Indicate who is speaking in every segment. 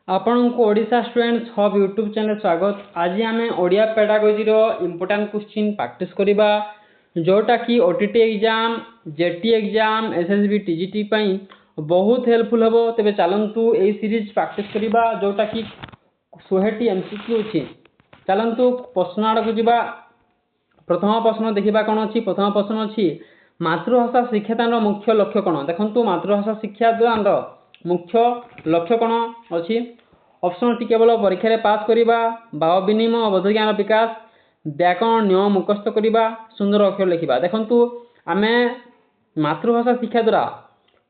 Speaker 1: आपनको Odisha students hub YouTube channel स्वागत। आज आम Odia pedagogy important question practice करवा जोटा कि OTT exam JT exam SSB TGT बहुत हेल्पफुल हम। तेज चलतु यही सीरीज प्रैक्टिस करवा जोटा कि 100टी एमसीक्यू अच्छी। चलतु प्रश्न आड़ को जा। प्रथम प्रश्न देखा कौन अच्छी। प्रथम प्रश्न अच्छी मातृभाषा शिक्षादान मुख्य लक्ष्य कौन। देखो मातृभाषा शिक्षादान मुख्य लक्ष्य कौन अच्छी। ऑप्शन अच्छी केवल परीक्षा पास करवा, भाव विनिमय बोध ज्ञान विकास, व्याकरण नियम मुखस्त करवा, सुंदर अक्षर लिखा। देखु आम मातृभाषा शिक्षा द्वारा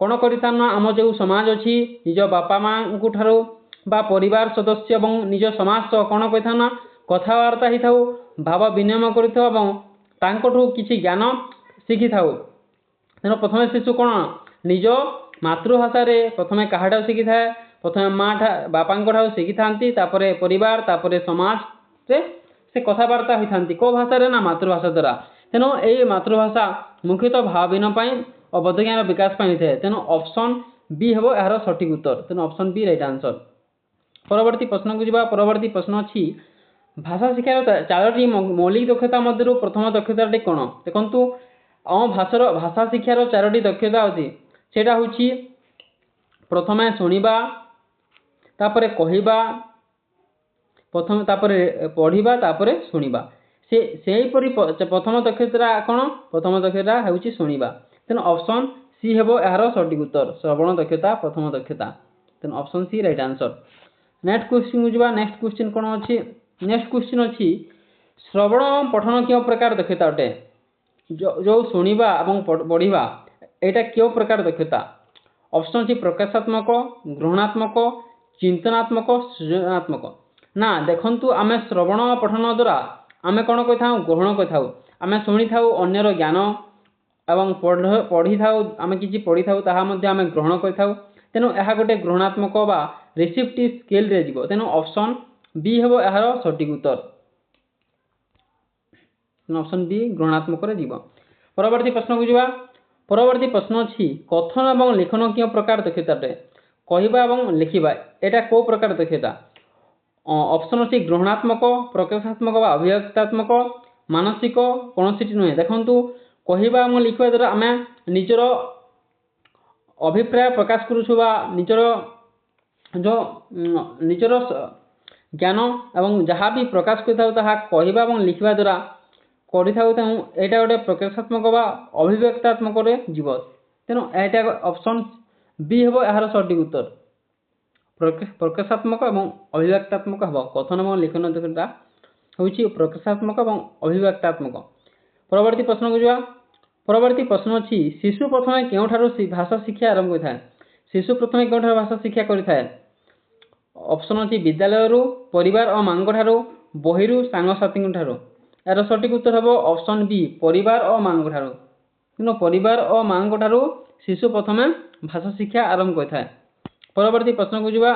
Speaker 1: कौन करना आम जो समाज अच्छी निज बापा माँ ठारू बा परिवार सदस्य और निज समाज सह कौन कही कथबार्ता ही था, भाव विनिमय करूँ किसी ज्ञान शिखी था। तेना प्रथम शिशु कौन निज मातृभाषा प्रथम क्या शिखी था। प्रथम माँ बापा शिखी था, परिवार तापर समाज से कथबार्ता होता कौ भाषा ना मातृभाषा द्वारा। तेणु यही मातृभाषा मुख्यतः भाव विनिमय और बोध ज्ञान विकास होता है। तेणु ऑप्शन बी हम यार सठिक उत्तर। तेणु ऑप्शन बी राइट आंसर। परवर्ती प्रश्न को जा। परवर्ती प्रश्न अच्छी भाषा शिक्षार 4टी मौलिक दक्षता मध्य प्रथम दक्षताटी कौन। देखु आम भाषा शिक्षार 4टी दक्षता अच्छी। सेटा हूँ प्रथम शुणा, तापर कहवा, प्रथम तापर पढ़ा, तापर शुणा। से प्रथम दक्षता कौन। प्रथम दक्षता हूँ शुणा। तेणु ऑप्शन सी हम यार सठिक उत्तर। श्रवण दक्षता प्रथम दक्षता। तेणु option C right answer. Next question को जा। नेक्स्ट क्वेश्चन कौन अच्छी। नेक्स्ट क्वेश्चन अच्छी श्रवण पठन क्यों प्रकार दक्षता अटे। जो शुणा और पढ़ा यहाँ क्यों प्रकार दक्षता। ऑप्शन अच्छी प्रकाशात्मक, ग्रहणात्मक, चिंतनात्मक, सृजनात्मक। ना देखु आम श्रवण पठन द्वारा आम कौन कही था ग्रहण कही था। आम शुणी था अन्यर ज्ञान एवं पढ़ी था आम कि पढ़ी था आम ग्रहण करी था। तेणु यह गोटे ग्रहणात्मक बा रिसिप्टिव स्केल रे जीवो। तेणु ऑप्शन बी हम यार सठिक उत्तर। ऑप्शन बी ग्रहणात्मक रे जीवो। परवर्ती प्रश्न को जा। परवर्ती प्रश्न अच्छी कथन और लेखन क्यों प्रकार दक्षता अटे। कहवा और लिखा यहाँ कौ प्रकार दक्षता। ऑप्शन अच्छी ग्रहणात्मक, प्रकाशात्मक व अभिव्यक्तात्मक, मानसिक कौन सी नुहे। देखु कहवा और लिखा द्वारा आम निजर अभिप्राय प्रकाश करुछुबा निजर जो निजर ज्ञान एवं जहाँ भी प्रकाश करता कहवा और लिखा द्वारा यहाँ गोटे प्रकाशात्मक व अभिव्यक्तात्मक जीव। तेणु यहाँ ऑप्शन बी हम यार सठिक उत्तर। प्रकाशात्मक और अभिव्यक्तात्मक हम कथन और लिखन दक्षता हूँ प्रकाशात्मक और अभिव्यक्तात्मक। परवर्ती प्रश्न को जा। परवर्ती प्रश्न अच्छी शिशु प्रथम क्योंठार भाषा शिक्षा आरंभ होता है। शिशु प्रथम क्योंठार भाषा शिक्षा करता है। ऑप्शन अच्छी विद्यालय, परिवार और माँ ठारू, बही, सांगसाथी ठारू। यार सठिक उत्तर हम ऑप्शन बी परिवार और माँ ठारू। तेणु परिवार और माँ ठारू शिशु प्रथम भाषा शिक्षा आरंभ करता है। परवर्ती प्रश्न को जा।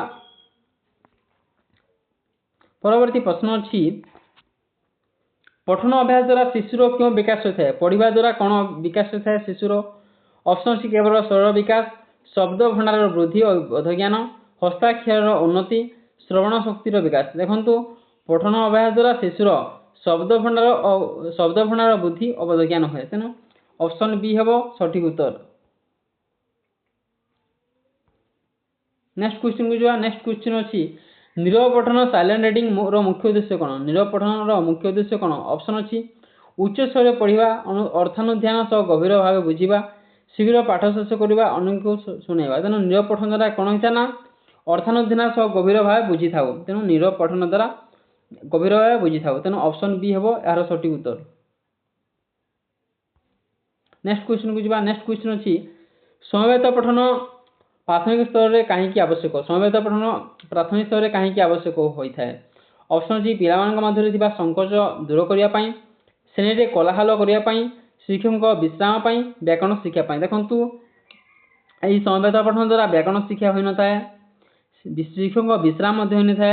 Speaker 1: परवर्ती प्रश्न अच्छी पठन अभ्यास द्वारा शिशुर क्यों विकास होता है। पढ़ा द्वारा कौन विकास होता है शिशुर। ऑप्शन अच्छी केवल स्वरर विकास, शब्द भंडार वृद्धि और बोध ज्ञान, हस्ताक्षर उन्नति, श्रवण शक्तिर विकास। देखु पठन अभ्यास द्वारा शिशुर शब्द भंडार वृद्धि और बोध ज्ञान हुए। तेणु ऑप्शन बी हम सठिक उत्तर। नेक्स्ट क्वेश्चन को जो। नेक्स्ट क्वेश्चन अच्छी नीरव पठन साइलेंट रीडिंग मुख्य उद्देश्य कौन। नीरव पठन मुख्य उद्देश्य कौन। ऑप्शन अच्छी उच्च स्वर पढ़ा, अर्थानुध्यान सह गभीर भाव बुझा, शीघ्र पाठ शेष करवा, अन्य को शुणेवा। तेणु नीरव पठन द्वारा कौन होता ना अर्थानुध्यान सह गभीर भाव बुझी था। तेणु नीरव पठन द्वारा गभीर भाव बुझी था। तेणु ऑप्शन बी हम यार सठिक उत्तर। नेक्स्ट क्वेश्चन को जा। नेक्स्ट क्वेश्चन अच्छी समवेत पठन प्राथमिक स्तर में कहीं आवश्यक। समवेत पठन प्राथमिक स्तर में कहीं आवश्यक होता है। ऑप्शन अच्छी पिला मध्य संकोच दूर करने, श्रेणी कोलाहल करने, शिक्षक विश्राम, व्याकरण शिक्षा। देखु यही समवेत पठन द्वारा व्याकरण शिक्षा हो न था, शिक्षक विश्राम हो न था,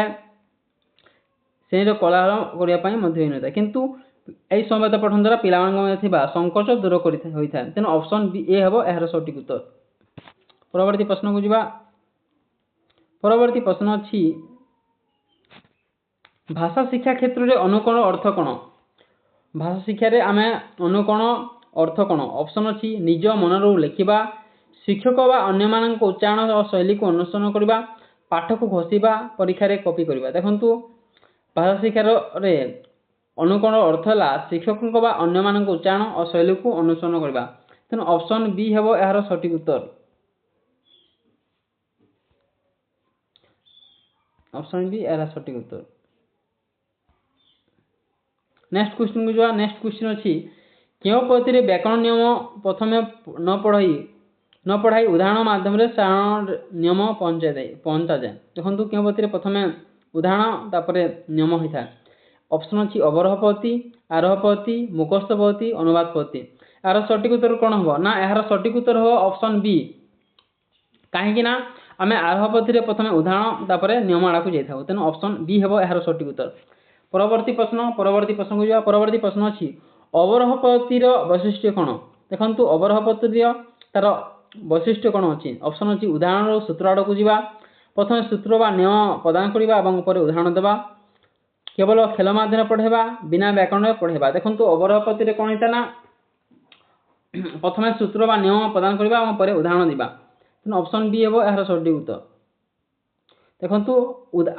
Speaker 1: श्रेणी कोलाहल करने हो न था। किंतु यही समवेत पठन द्वारा पिला संकोच दूर होता है। तेणु ऑप्शन बी ए हम यार सठिक उत्तर। परवर्ती प्रश्न को जा। परवर्ती प्रश्न अछि भाषा शिक्षा क्षेत्र में अनुकरण अर्थ कौन भाषा शिक्षा रे आमे अनुकरण अर्थ कौन ऑप्शन अछि निज मनरू लिखिबा शिक्षक वा अन्य मानक उच्चारण और शैली को अनुसरण करबा पाठ को घोषिबा परीक्षा रे कॉपी करबा देखंतु भाषा शिक्षा रे अनुकरण अर्थ है शिक्षक वा अन्य मानक उच्चारण और शैली को अनुसरण करबा तेणु ऑप्शन बी हेबो यार सटीक उत्तर ऑप्शन बी यार सटीक उत्तर नेक्स्ट क्वेश्चन को जो नेक्स्ट क्वेश्चन अछि क्यों पद्धति रे व्याकरण नियम प्रथमे न पढ़ाई उदाहरण माध्यम रे साधारण नियम पहुंचा जाए देखंतु क्यों पद्धति रे प्रथमे उदाहरण तापरे नियम होता है ऑप्शन अछि अवरोह पद्धति आरोह पद्धति मुखस्थ पद्धति अनुवाद पद्धति यार सटीक उत्तर कौन हो ना यार सटीक उत्तर हो ऑप्शन बी कहीं ना आम आरोह पद्धति रे प्रथमे उदाहरण तापरे नियम आड़ा को जाइथा तेणु ऑप्शन बी हेबो यार सटीक उत्तर परवर्ती प्रश्न को जा परवर्ती प्रश्न अछि अवरोह पद्धति रो वैशिष्ट्य कौन देखंतु अवरोह पद्धति तार वैशिष्ट्य कौन अछि ऑप्शन अछि उदाहरण रो सूत्र आड़ा को जीवा प्रथमे सूत्र बा नियम प्रदान करबा एवं पर उदाहरण देबा केवल खेल माध्यम पढ़ेबा बिना व्याकरण पढ़ेबा देखंतु अवरोह पद्धति रे कौन हेता ना प्रथमे सूत्र बा नियम प्रदान करबा एवं पर उदाहरण दिबा तेणु ऑप्शन बी हेबो यार सटीक उत्तर देखंतु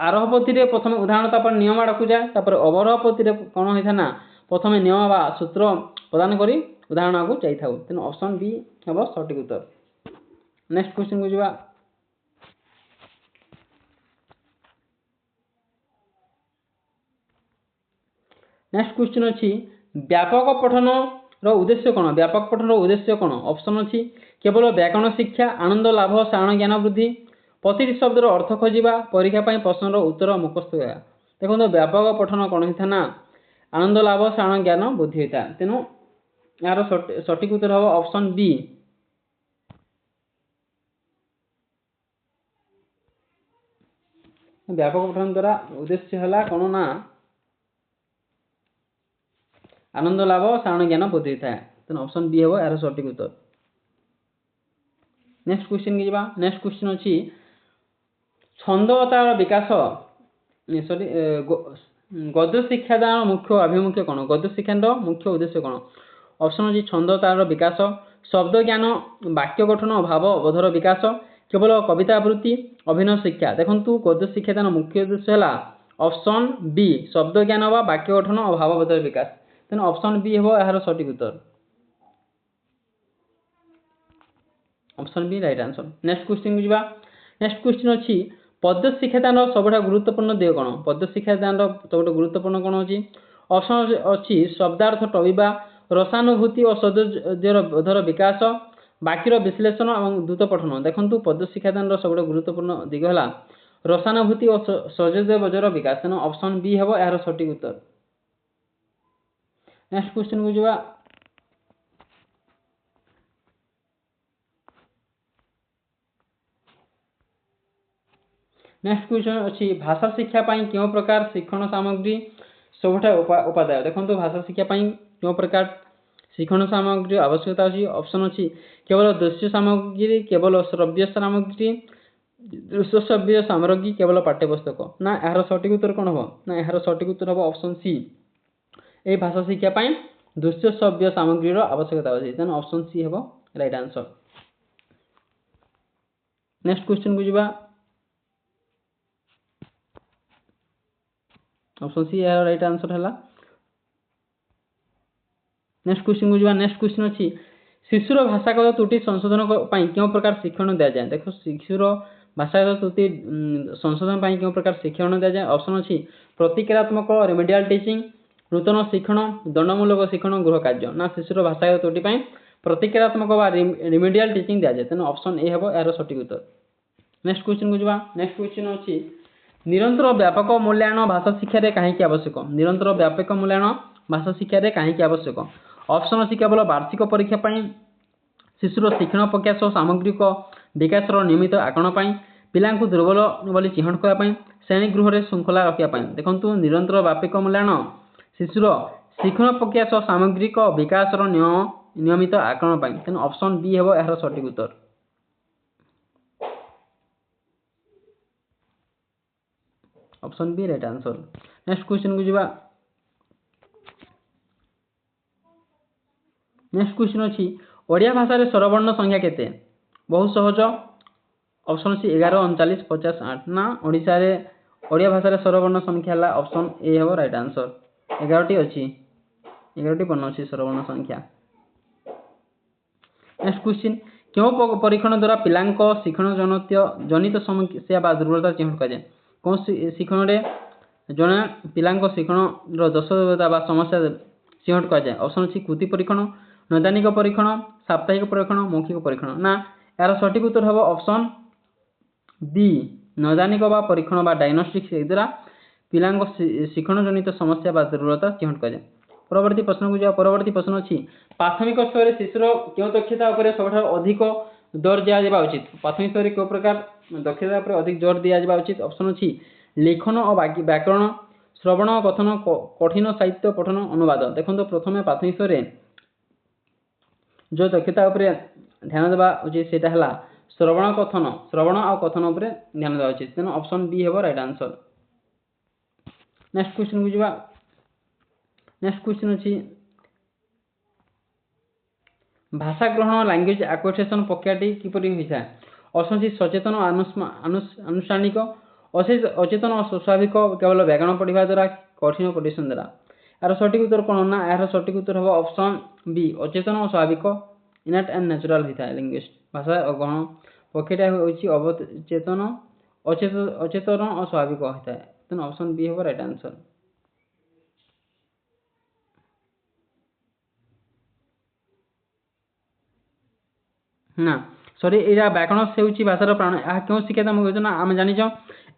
Speaker 1: आरोह पद्धति रे प्रथमे उदाहरण तापर नियम आड़ा को जाए तापर अवरोह पद्धति रे कौन होइथा ना प्रथमे नियम बा सूत्र प्रदान करी उदाहरण को जाई थाउ तेणु ऑप्शन बी हेबो सटीक उत्तर नेक्स्ट क्वेश्चन को जीवा नेक्स्ट क्वेश्चन अछि व्यापक पठन रो उद्देश्य कौन व्यापक पठन रो उद्देश्य कौन ऑप्शन अछि केवल व्याकरण शिक्षा आनंद लाभ साधारण ज्ञान वृद्धि प्रतिटी शब्दर अर्थ खोजा परीक्षा प्रश्नर उत्तर मुखस्थ होगा देखो व्यापक पठन कौन होता ना आनंद लाभ साधारण ज्ञान वृद्धि होता तेणु यार सटीक उत्तर हम ऑप्शन बी व्यापक पठन द्वारा उद्देश्य है कौन ना आनंद लाभ साधारण ज्ञान वृद्धि होता है तेणु ऑप्शन बी हम यार सटीक उत्तर नेक्स्ट क्वेश्चन की जावा नेक्स्ट क्वेश्चन अच्छी छंदतार विकास सॉरी गद्य शिक्षादान मुख्य अभिमुख्य कौन गद्य शिक्षार मुख्य उद्देश्य कौन ऑप्शन अच्छी छंदतार विकास शब्द ज्ञान वाक्य गठन भाव बोधर विकास केवल कविता आवृत्ति अभिनय शिक्षा देखंतु गद्य शिक्षादान मुख्य उद्देश्य है ऑप्शन बी शब्द ज्ञान व वाक्य गठन और भाव बोधर विकास तेणु ऑप्शन बी हम यार सटीक उत्तर option B right answer next question को नेक्स्ट क्वेश्चन अच्छी पद्य शिक्षादान सबुठ गुरुत्वपूर्ण दिग कौन पद्य शिक्षादान सबुठ गुरुत्वपूर्ण कौन अच्छी ऑप्शन अच्छी शब्दार्थ टविबा रसानुभूति और सौंदर्यर बोधर विकास वाक्यर विश्लेषण और द्रुत पठन देखंतु पद्य शिक्षादान सबुठ गुरुत्वपूर्ण दिग है रसानुभूति और सौंदर्य बोधर विकास तेणु ऑप्शन बी हम यार सटीक उत्तर नेक्स्ट क्वेश्चन को जावा नेक्स्ट क्वेश्चन अच्छी भाषा शिक्षा क्यों प्रकार शिक्षण सामग्री सबुठ उपादाय देखो भाषा शिक्षा क्यों प्रकार शिक्षण सामग्री आवश्यकता अच्छी ऑप्शन अच्छी केवल दृश्य सामग्री केवल श्रव्य सामग्री दृश्य श्रव्य सामग्री केवल पाठ्यपुस्तक ना यार सटीक उत्तर कौन हम ना यार सटीक उत्तर हम ऑप्शन सी ए भाषा शिक्षा दृश्य श्रव्य सामग्री आवश्यकता अच्छी तेणु ऑप्शन सी हम राइट आंसर नेक्स्ट क्वेश्चन को जावा ऑप्शन सी यार राइट आंसर है नेक्स्ट क्वेश्चन को जावा नेक्स्ट क्वेश्चन अच्छी शिशुर भाषागत त्रुटि संशोधन क्यों प्रकार शिक्षण दि जाए देखो शिशुर भाषागत त्रुटि संशोधन क्यों प्रकार शिक्षण दि जाए ऑप्शन अच्छी प्रतिक्रियात्मक रेमेडियल टीचिंग नूतन शिक्षण दंडमूलक शिक्षण गृह कार्य ना शिशुर भाषागत त्रुटि प्रतिक्रियात्मक रेमेडियल टीचिंग दि जाए तेणु ऑप्शन ए हम यार सटीक उत्तर नेक्स्ट क्वेश्चन को जावा नेक्स्ट क्वेश्चन अच्छी निरंतर व्यापक मूल्यांकन भाषा शिक्षा कहीं आवश्यक निरंतर व्यापक मूल्यांकन भाषा शिक्षा कहीं आवश्यक ऑप्शन अच्छी केवल वार्षिक परीक्षा शिशुर शिक्षण प्रकाश सामग्रिक विकास नियमित आकलन पिला दुर्बल बोली चिन्हट करने श्रेणी गृह में श्रृंखला रखापी देखो निरंतर व्यापक मूल्यांकन शिशुर शिक्षण प्रकाश सामग्रिक विकास नियमित आकलन तेणु ऑप्शन बी हम यार सटीक उत्तर option B right answer. Next question को जीवा। नेक्स्ट क्वेश्चन अछि ओडिया भाषा रे स्वरवर्ण संख्या केते? बहुत सहज। ऑप्शन सी 11 39 50 8 ना ओडिसा रे ओडिया भाषा रे स्वरवर्ण संख्या हला ऑप्शन ए हेबो राइट आंसर। 11 टी अछि, 11 टी बन अछि स्वरवर्ण संख्या। नेक्स्ट क्वेश्चन क्यों परीक्षण द्वारा पिलांको शिक्षण जनित समस्या बा दुर्बलता चिन्ह करा जाय? कौन शिक्षण रे जने पिलांको शिक्षण रो दोषता बा समस्या चिन्ह करा जाय? ऑप्शन सी कृति परीक्षण, नैदानिक परीक्षण, साप्ताहिक परीक्षण, मौखिक परीक्षण। ना यार सठिक उत्तर हबो ऑप्शन बी नैदानिक बा परीक्षण बा डायग्नोस्टिक्स द्वारा पिलांको शिक्षण जनित समस्या बा दुर्बलता चिन्ह करा जाय। परवर्ती प्रश्न को जाओ। परवर्ती प्रश्न अछि प्राथमिक स्तर शिशुर क्यों दक्षता उपरे सबठार अधिक जोर दिया जाबा उचित? प्राथमिक स्तर को प्रकार दक्षता उपरे अधिक जोर दिया जाबा उचित? ऑप्शन अछि लेखन और व्याकरण, श्रवण कथन, कठिन साहित्य पठन, अनुवाद। देखो प्रथमे प्राथमिक स्तर जो दक्षता उपरे ध्यान देबा उचित सेटा हला श्रवण और कथन उपरे ध्यान देबा उचित। तेनो ऑप्शन बी हेबो राइट आंसर। नेक्स्ट क्वेश्चन को जिबा। नेक्स्ट क्वेश्चन अछि भाषा ग्रहण लैंग्वेज एक्विजिशन प्रक्रियाटी किपरि होइछा? ऑप्शन सी सचेतन अनुष्ठानिक, अचेतन और स्वाभाविक केवल व्याकरण पढ़िबा द्वारा, कठिन परिश्रम द्वारा। यार सठिक उत्तर कोन ना? यार सठिक उत्तर हबो ऑप्शन बी अचेतन और स्वाभाविक, इनट एंड नेचुरल होइता लैंग्वेज भाषा ग्रहण प्रक्रिया होइछि अचेतन और स्वाभाविक होइता। तेन ऑप्शन बी हेबो राइट आंसर। ना सॉरी एरा व्याकरण से होछि भाषार प्राण। आ क्यों शिक्षा हम कहतो ना हम जानि छ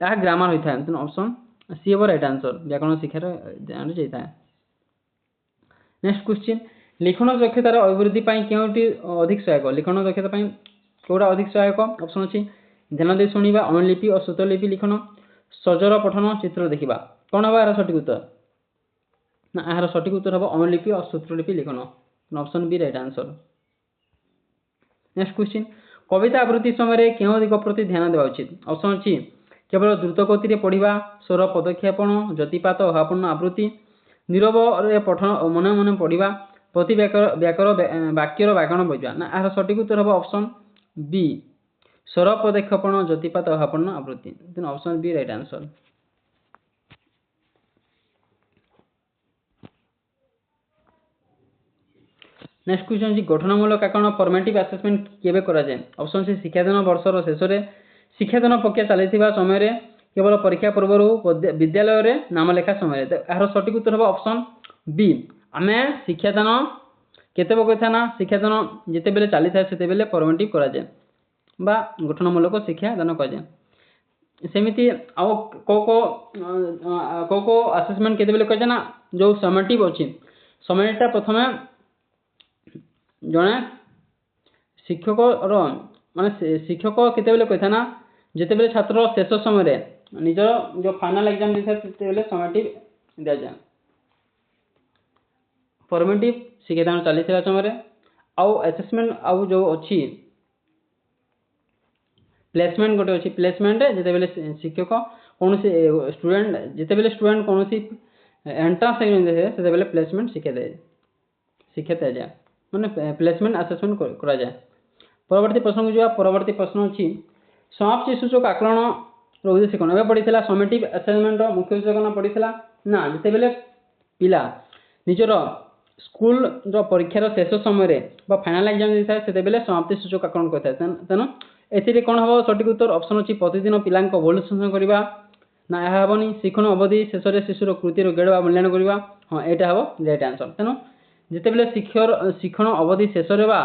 Speaker 1: या ग्रामर होइता है। तेन ऑप्शन सी हेबो राइट आंसर। व्याकरण शिक्षार जानि जैता है। नेक्स्ट क्वेश्चन लिखन दक्षतार अभिवृद्धि पई केउटी अधिक सहायक? लिखन दक्षता पई कोडा अधिक सहायक? ऑप्शन अछि ध्यान दे सुनिबा, अनुलिपि और श्रुतलिपि लिखन, सजर पठन, चित्र देखिबा। कोन हबा यार सठिक उत्तर? ना यार सठिक उत्तर हबो अनुलिपि और श्रुतलिपि लिखन। Option B right answer. Next question कविता आवृत्ति समय क्यों दिग प्रति ध्यान देवा उचित? ऑप्शन अछि केवल द्रुत गति रे पढ़िबा, स्वर पदक्षेपण, जतिपात अभावपूर्ण आवृत्ति, नीरव रे पठन मन मन पढ़िबा, प्रति वाक्यर व्याकरण बुझिबा। ना यार सठिक उत्तर हबो ऑप्शन बी स्वर पदक्षेपण, जतिपात अभावपूर्ण आवृत्ति। Then option B right answer. Next question अछि गठनमूलक आकलन फॉर्मेटिव असेसमेंट केबे करा जाय? ऑप्शन सी शिक्षादान वर्षर शेष रे, शिक्षादान प्रक्रिया चलैथिबा समय रे, केवल परीक्षा पूर्व विद्यालय रे नाम लेखा समय रे। यार सठिक उत्तर हबो ऑप्शन बी आमे शिक्षादान केते बकथा ना शिक्षादान जेते बेले चली थाए सेते बेले फॉर्मेटिव करा जाय बा गठनमूलक शिक्षादान करा जाय। सेमिति आउ को असेसमेंट केते बेले करा जाय ना जो समेटिव अछि समयटा प्रथमे जने शिक्षक माने शिक्षक केते बेले कहता ना जेते बेले छात्र शेष समय रे निजर जो फाइनल एग्जाम दिथा सेते बेले समेटिव दिया जाय। फॉर्मेटिव शिक्षादान चली थिला समय रे आउ असेसमेंट आउ जो अछि प्लेसमेंट गोटे अछि प्लेसमेंट जेते बेले शिक्षक कोनोसी स्टूडेंट जेते बेले स्टूडेंट कोनोसी एंट्रेंस एग्जाम दे सेते बेले प्लेसमेंट शिक्षा जाय माने प्लेसमेंट असेसमेंट करा जाय। परवर्ती प्रश्न को जिवा। परवर्ती प्रश्न अछि समाप्ति सूचक आकलन रो उद्देश्य कोन? एबे पढिथिला समेटिव असेसमेंट रो मुख्य उद्देश्य कोन पढिथिला ना जेते बेले पिला निजर स्कूल जो परीक्षा रो शेष समय रे बा फाइनल एग्जाम दिथा सेते बेले समाप्ति सूचक आकलन करता है। तेनो एथिरे कोन हबो सठिक उत्तर? ऑप्शन अछि प्रतिदिन पिलांको भूल संशोधन करिबा। ना ଏହା हबनी शिक्षण अवधि शेष रे शिशुर कृति रो गेड बा मूल्यांकन करिबा। हां एटा हबो राइट आंसर। तेनो जेते बेले शिक्षण अवधि शेष रे बा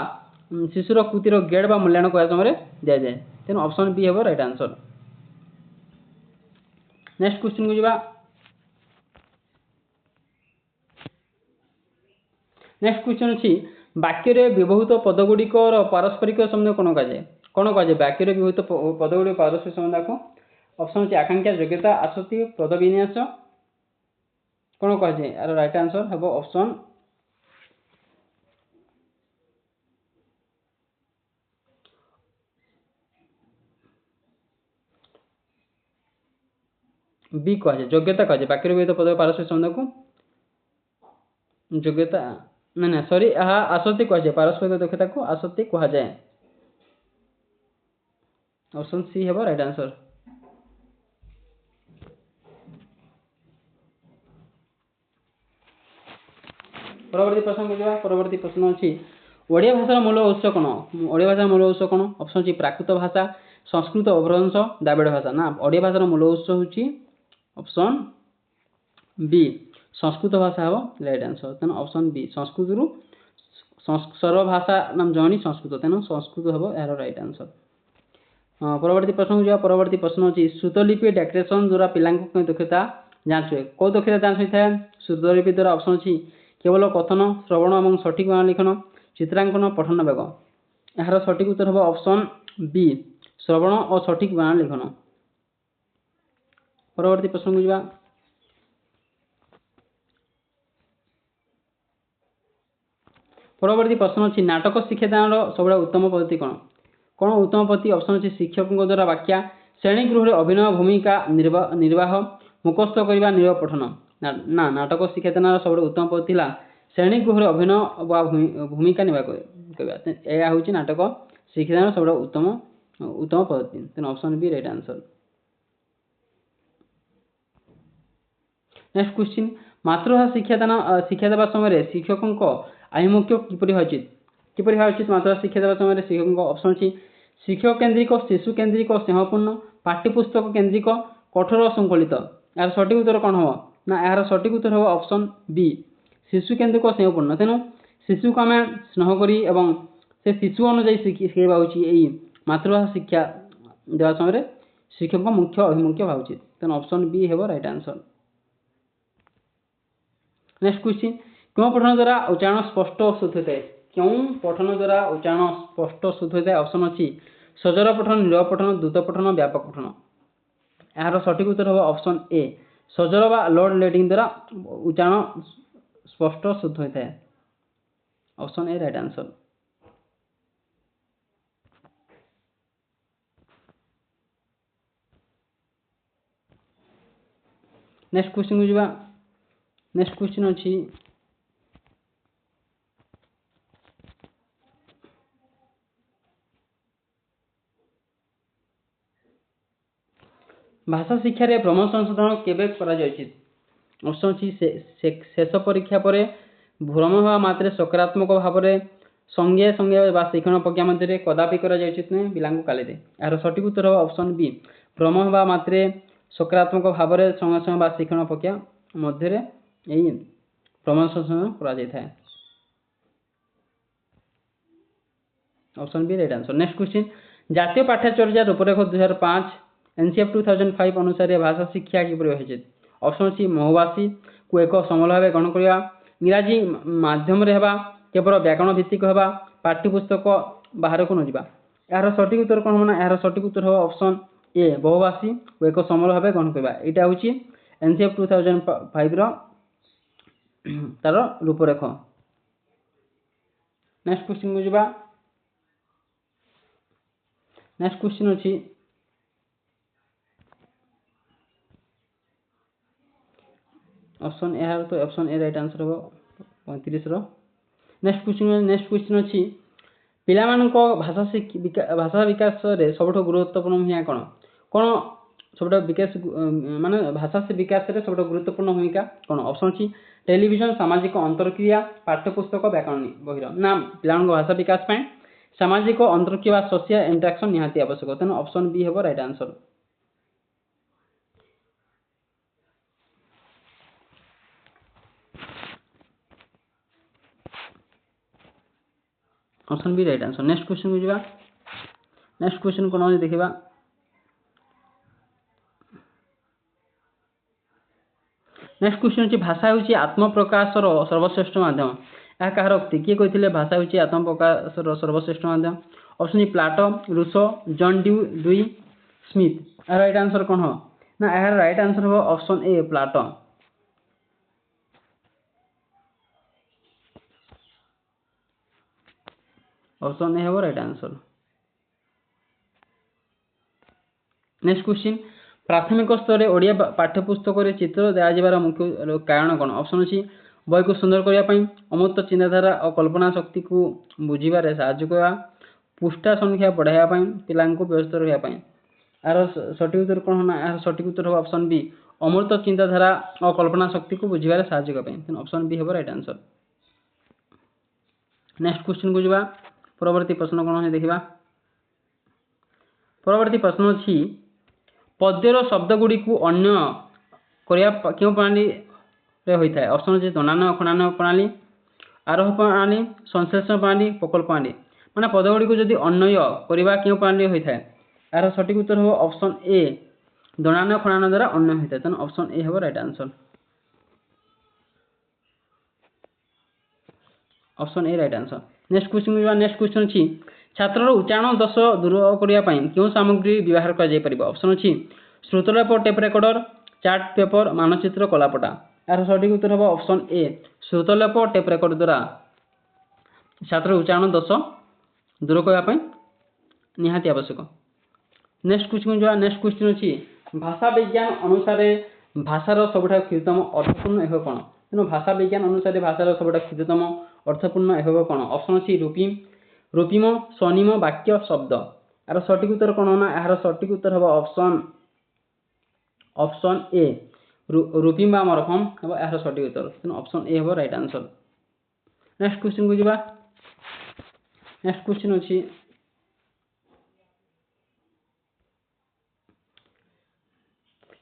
Speaker 1: शिशुर कृति रो गेड बा मूल्यांकन करा समय रे दिया जाय। तेनो ऑप्शन बी हबो राइट आंसर। नेक्स्ट क्वेश्चन को जिबा। नेक्स्ट क्वेश्चन अछि वाक्य रे व्यवहृत पदगुडी को पारस्परिक संबंध कोन कहा जाय? कोन कहा जाय वाक्य रे व्यवहृत पदगुडी पारस्परिक संबंध को? ऑप्शन अछि आकांक्षा, योग्यता, आसक्ति, पद विन्यास। कोन कहा जाय? यार राइट आंसर हबो ऑप्शन बी कहुए योग्यता कहुए बाक्य व्यवहित पद पारस्परिक संबंध को योग्यता ना ना सॉरी यहाँ आसक्ति कहुए पारस्परिक दक्षता को आसक्ति कहुए ऑप्शन सी है राइट आंसर। परवर्ती प्रश्न को जावा परवर्ती प्रश्न अछि ओडिया भाषार मूल उत्स कोन ओडिया भाषार मूल उत्स कोन ऑप्शन अछि प्राकृत भाषा संस्कृत अपभ्रंश द्राविड़ भाषा ना ओडिया भाषार मूल उत्स होछि ऑप्शन बी संस्कृत भाषा हो राइट आंसर तेन ऑप्शन बी संस्कृत रु सर्व भाषा नाम जणी संस्कृत तेन संस्कृत हो यार राइट आंसर। परवर्ती प्रश्न को जावा परवर्ती प्रश्न अछि श्रुतलिपि डेक्रेशन द्वारा पिलांको दक्षता जांच हुए को दक्षता जांच होइथा श्रुतलिपि द्वारा ऑप्शन अछि केवल कथन श्रवण और सठिक बाण लिखन चित्रांकन पठन बेग यार सठिक उत्तर हम ऑप्शन बी श्रवण और सठिक बाण लिखन। परवर्ती प्रश्न को जावा परवर्ती प्रश्न अछि नाटक शिक्षादान सबुठ उत्तम पद्धति कौन कौन उत्तम पद्धति ऑप्शन अछि शिक्षकों द्वारा वाक्या श्रेणी गृह अभिनय भूमिका निर्वाह मुखस्थ करने निरव पठन ना नाटक शिक्षादान सब उत्तम पद्धति श्रेणी गृह अभिनय भूमिका निर्वाह यह हूँ नाटक शिक्षादान सब उत्तम उत्तम पद्धति तेना option B right answer. Next question मातृभाषा शिक्षा देवा समय शिक्षकों आभिमुख्य किपरि होवा उचित मातृभाषा शिक्षा देवा समय शिक्षकों ऑप्शन अछि शिक्षक केन्द्रिक शिशु केन्द्रिक स्नेहपूर्ण पाठ्यपुस्तक केन्द्रिक कठोर श्रृंखलित यार सठिक उत्तर कौन हम ना यार सठिक उत्तर हम ऑप्शन बी शिशु केन्द्रिक स्नेहपूर्ण तेणु शिशु को आम स्नेह करी एवं से शिशु अनुଯାयी शिखेबा हूँ यही मातृभाषा शिक्षा देवा समय शिक्षक मुख्य अभिमुख्य होवा उचित तेणु ऑप्शन बी है राइट आंसर। नेक्स्ट क्वेश्चन क्यों पठन द्वारा उच्चारण स्पष्ट और शुद्ध होता है क्यों पठन द्वारा उच्चारण स्पष्ट और शुद्ध होता है ऑप्शन अच्छी सजर पठन निरव पठन द्रुत पठन व्यापक पठन यार सठिक उत्तर हम ऑप्शन ए सजर व लोड लेडिंग द्वारा उच्चारण स्पष्ट और शुद्ध होता है option A right answer. Next question को जावा नेक्स्ट क्वेश्चन अच्छी भाषा शिक्षा रे भ्रम संशोधन केबे करा जायछि ऑप्शन अछि शेष परीक्षा परे भ्रम होवा मात्रे सकारात्मक भाव में संज्ञा संज्ञा शिक्षण प्रक्रिया मध्य कदापि करा जायछि नै बिलांगु काले यार सठिक उत्तर हो ऑप्शन बी भ्रम होवा मात्रे सकारात्मक भाव में संज्ञा संज्ञा शिक्षण प्रक्रिया मध्य यही भ्रम संशोधन करा जाय थाए option B right answer. Next question जातीय पाठ्यचर्या रूपरेख 2005 एनसीएफ 2005 अनुसार भाषा शिक्षा किपरि होइछि ऑप्शन अछि महवासी को एक समूल भाव ग्रहण करवा इंग्राजी माध्यम रे हेबा केवल व्याकरण भित्तिक हेबा पाठ्यपुस्तक बाहर को न जावा यार सठिक उत्तर कौन होना यार सठिक उत्तर हो ऑप्शन ए बहुभाषी को एक समूल भाव ग्रहण करवा यहाँ हूँ एनसीएफ 2005 तार रूपरेख। नेक्स्ट क्वेश्चन को जावा नेक्स्ट क्वेश्चन अच्छी ऑप्शन ए तो ऑप्शन ए राइट आंसर हम 35 रो। नेक्स्ट क्वेश्चन अच्छी पिला भाषा विकास रे सबठ गुरुत्वपूर्ण भूमिका कौन कौन सब विकास माने भाषा से विकास रे सबठ गुरुत्वपूर्ण भूमिका कौन ऑप्शन अच्छी टेलीविजन सामाजिक अंतरक्रिया पाठ्यपुस्तक व्याकरण बहिर ना पिला भाषा विकास पाए सामाजिक अंतरक्रिया सोशल इंटरेक्शन निहाती आवश्यक तेणु ऑप्शन बी है right answer. Option B right answer. Next question को जावा नेक्स्ट क्वेश्चन को नॉलेज देखिबा नेक्स्ट क्वेश्चन अछि भाषा होछि आत्म प्रकाशर सर्वश्रेष्ठ माध्यम या कहार उक्ति किए कहिथिले भाषा होछि आत्म प्रकाशर सर्वश्रेष्ठ माध्यम option A Plato Rousseau John Dewey Smith right answer कौन हो ना यार राइट आंसर हो option A Plato option A है राइट आंसर। नेक्स्ट क्वेश्चन ପ୍ରାଥମିକ ସ୍ତରରେ ଓଡ଼ିଆ ପାଠ୍ୟପୁସ୍ତକରେ ଚିତ୍ର ଦିଆଯିବାର ମୁଖ୍ୟ କାରଣ କ'ଣ? ଅପସନ୍ ଅଛି ବହିକୁ ସୁନ୍ଦର କରିବା ପାଇଁ, ଅମୂର୍ତ୍ତ ଚିନ୍ତାଧାରା ଓ କଳ୍ପନା ଶକ୍ତିକୁ ବୁଝିବାରେ ସାହାଯ୍ୟ କରିବା, ପୃଷ୍ଠା ସଂଖ୍ୟା ବଢ଼ାଇବା ପାଇଁ, ପିଲାଙ୍କୁ ବ୍ୟସ୍ତ ରହିବା ପାଇଁ। ଏହାର ସଠିକ୍ ଉତ୍ତର କ'ଣ ନା? ଏହାର ସଠିକ୍ ଉତ୍ତର ହେବ ଅପସନ୍ ବି, ଅମୂର୍ତ୍ତ ଚିନ୍ତାଧାରା ଓ କଳ୍ପନା ଶକ୍ତିକୁ ବୁଝିବାରେ ସାହାଯ୍ୟ କରିବା ପାଇଁ। ତେଣୁ ଅପସନ୍ ବି ହେବ ରାଇଟ୍ ଆନ୍ସର। ନେକ୍ସଟ କ୍ୱେଶ୍ଚିନ୍ କୁ ଯିବା। ପରବର୍ତ୍ତୀ ପ୍ରଶ୍ନ କ'ଣ ଅଛି ଦେଖିବା। ପରବର୍ତ୍ତୀ ପ୍ରଶ୍ନ ଅଛି ପଦ୍ୟର ଶବ୍ଦଗୁଡ଼ିକୁ ଅନ୍ୟ କରିବା କେଉଁ ପ୍ରଣାଳୀରେ ହୋଇଥାଏ? ଅପସନ୍ ଅଛି ଦଣ୍ଡାନ ଖଣ୍ଡାନ ପ୍ରଣାଳୀ, ଆରୋହ ପ୍ରଣାଳୀ, ସଂଶ୍ଳେଷଣ ପ୍ରଣାଳୀ, ପ୍ରକଳ୍ପ ପ୍ରଣାଳୀ। ମାନେ ପଦଗୁଡ଼ିକୁ ଯଦି ଅନ୍ୱୟ କରିବା କେଉଁ ପ୍ରଣାଳୀରେ ହୋଇଥାଏ? ଏହାର ସଠିକ୍ ଉତ୍ତର ହେବ ଅପସନ୍ ଏ, ଦଣ୍ଡାନ ଖଣ୍ଡାନ ଦ୍ୱାରା ଅନ୍ୱୟ ହୋଇଥାଏ। ତେଣୁ ଅପସନ୍ ଏ ହେବ right answer. Option A right answer. Next question ଯିବା। ନେକ୍ସଟ କ୍ୱେଶ୍ଚିନ୍ ଅଛି ଛାତ୍ରର ଉଚ୍ଚାରଣ ଦୋଷ ଦୂର କରିବା ପାଇଁ କେଉଁ ସାମଗ୍ରୀ ବ୍ୟବହାର କରାଯାଇପାରିବ? ଅପସନ୍ ଅଛି ଶ୍ରୁତଲେପ, ଟେପ୍ ରେକର୍ଡର, ଚାର୍ଟ ପେପର, ମାନଚିତ୍ର, କଳାପଟା। ଏହାର ସଠିକ୍ ଉତ୍ତର ହେବ ଅପସନ୍ ଏ, ଶ୍ରୁତଲେପ, ଟେପ୍ ରେକର୍ଡର ଦ୍ୱାରା ଛାତ୍ରର ଉଚ୍ଚାରଣ ଦୋଷ ଦୂର କରିବା ପାଇଁ ନିହାତି ଆବଶ୍ୟକ। ନେକ୍ସଟ କ୍ୱେଶ୍ଚିନ୍ ଯିବା। ନେକ୍ସଟ କ୍ୱେଶ୍ଚିନ୍ ଅଛି ଭାଷା ବିଜ୍ଞାନ ଅନୁସାରେ ଭାଷାର ସବୁଠାରୁ କ୍ଷୁଦ୍ରତମ ଅର୍ଥପୂର୍ଣ୍ଣ ଏକକ କ'ଣ? ତେଣୁ ଭାଷା ବିଜ୍ଞାନ ଅନୁସାରେ ଭାଷାର ସବୁଠାରୁ କ୍ଷୁଦ୍ରତମ ଅର୍ଥପୂର୍ଣ୍ଣ ଏକକ କ'ଣ? ଅପସନ୍ ଅଛି ରୂପିମ, ସ୍ୱନିମ, ବାକ୍ୟ, ଶବ୍ଦ। ଏହାର ସଠିକ୍ ଉତ୍ତର କ'ଣ ନା? ଏହାର ସଠିକ୍ ଉତ୍ତର ହେବ ଅପସନ୍ ଏ, ରୂପିମ ବା ମରଫମ ହେବ ଏହାର ସଠିକ୍ ଉତ୍ତର। ତେଣୁ ଅପସନ୍ ଏ ହେବ ରାଇଟ୍ ଆନ୍ସର। ନେକ୍ସଟ କ୍ୱେଶ୍ଚିନ୍ କୁ ଯିବା। ନେକ୍ସଟ କ୍ୱେଶ୍ଚିନ୍ ଅଛି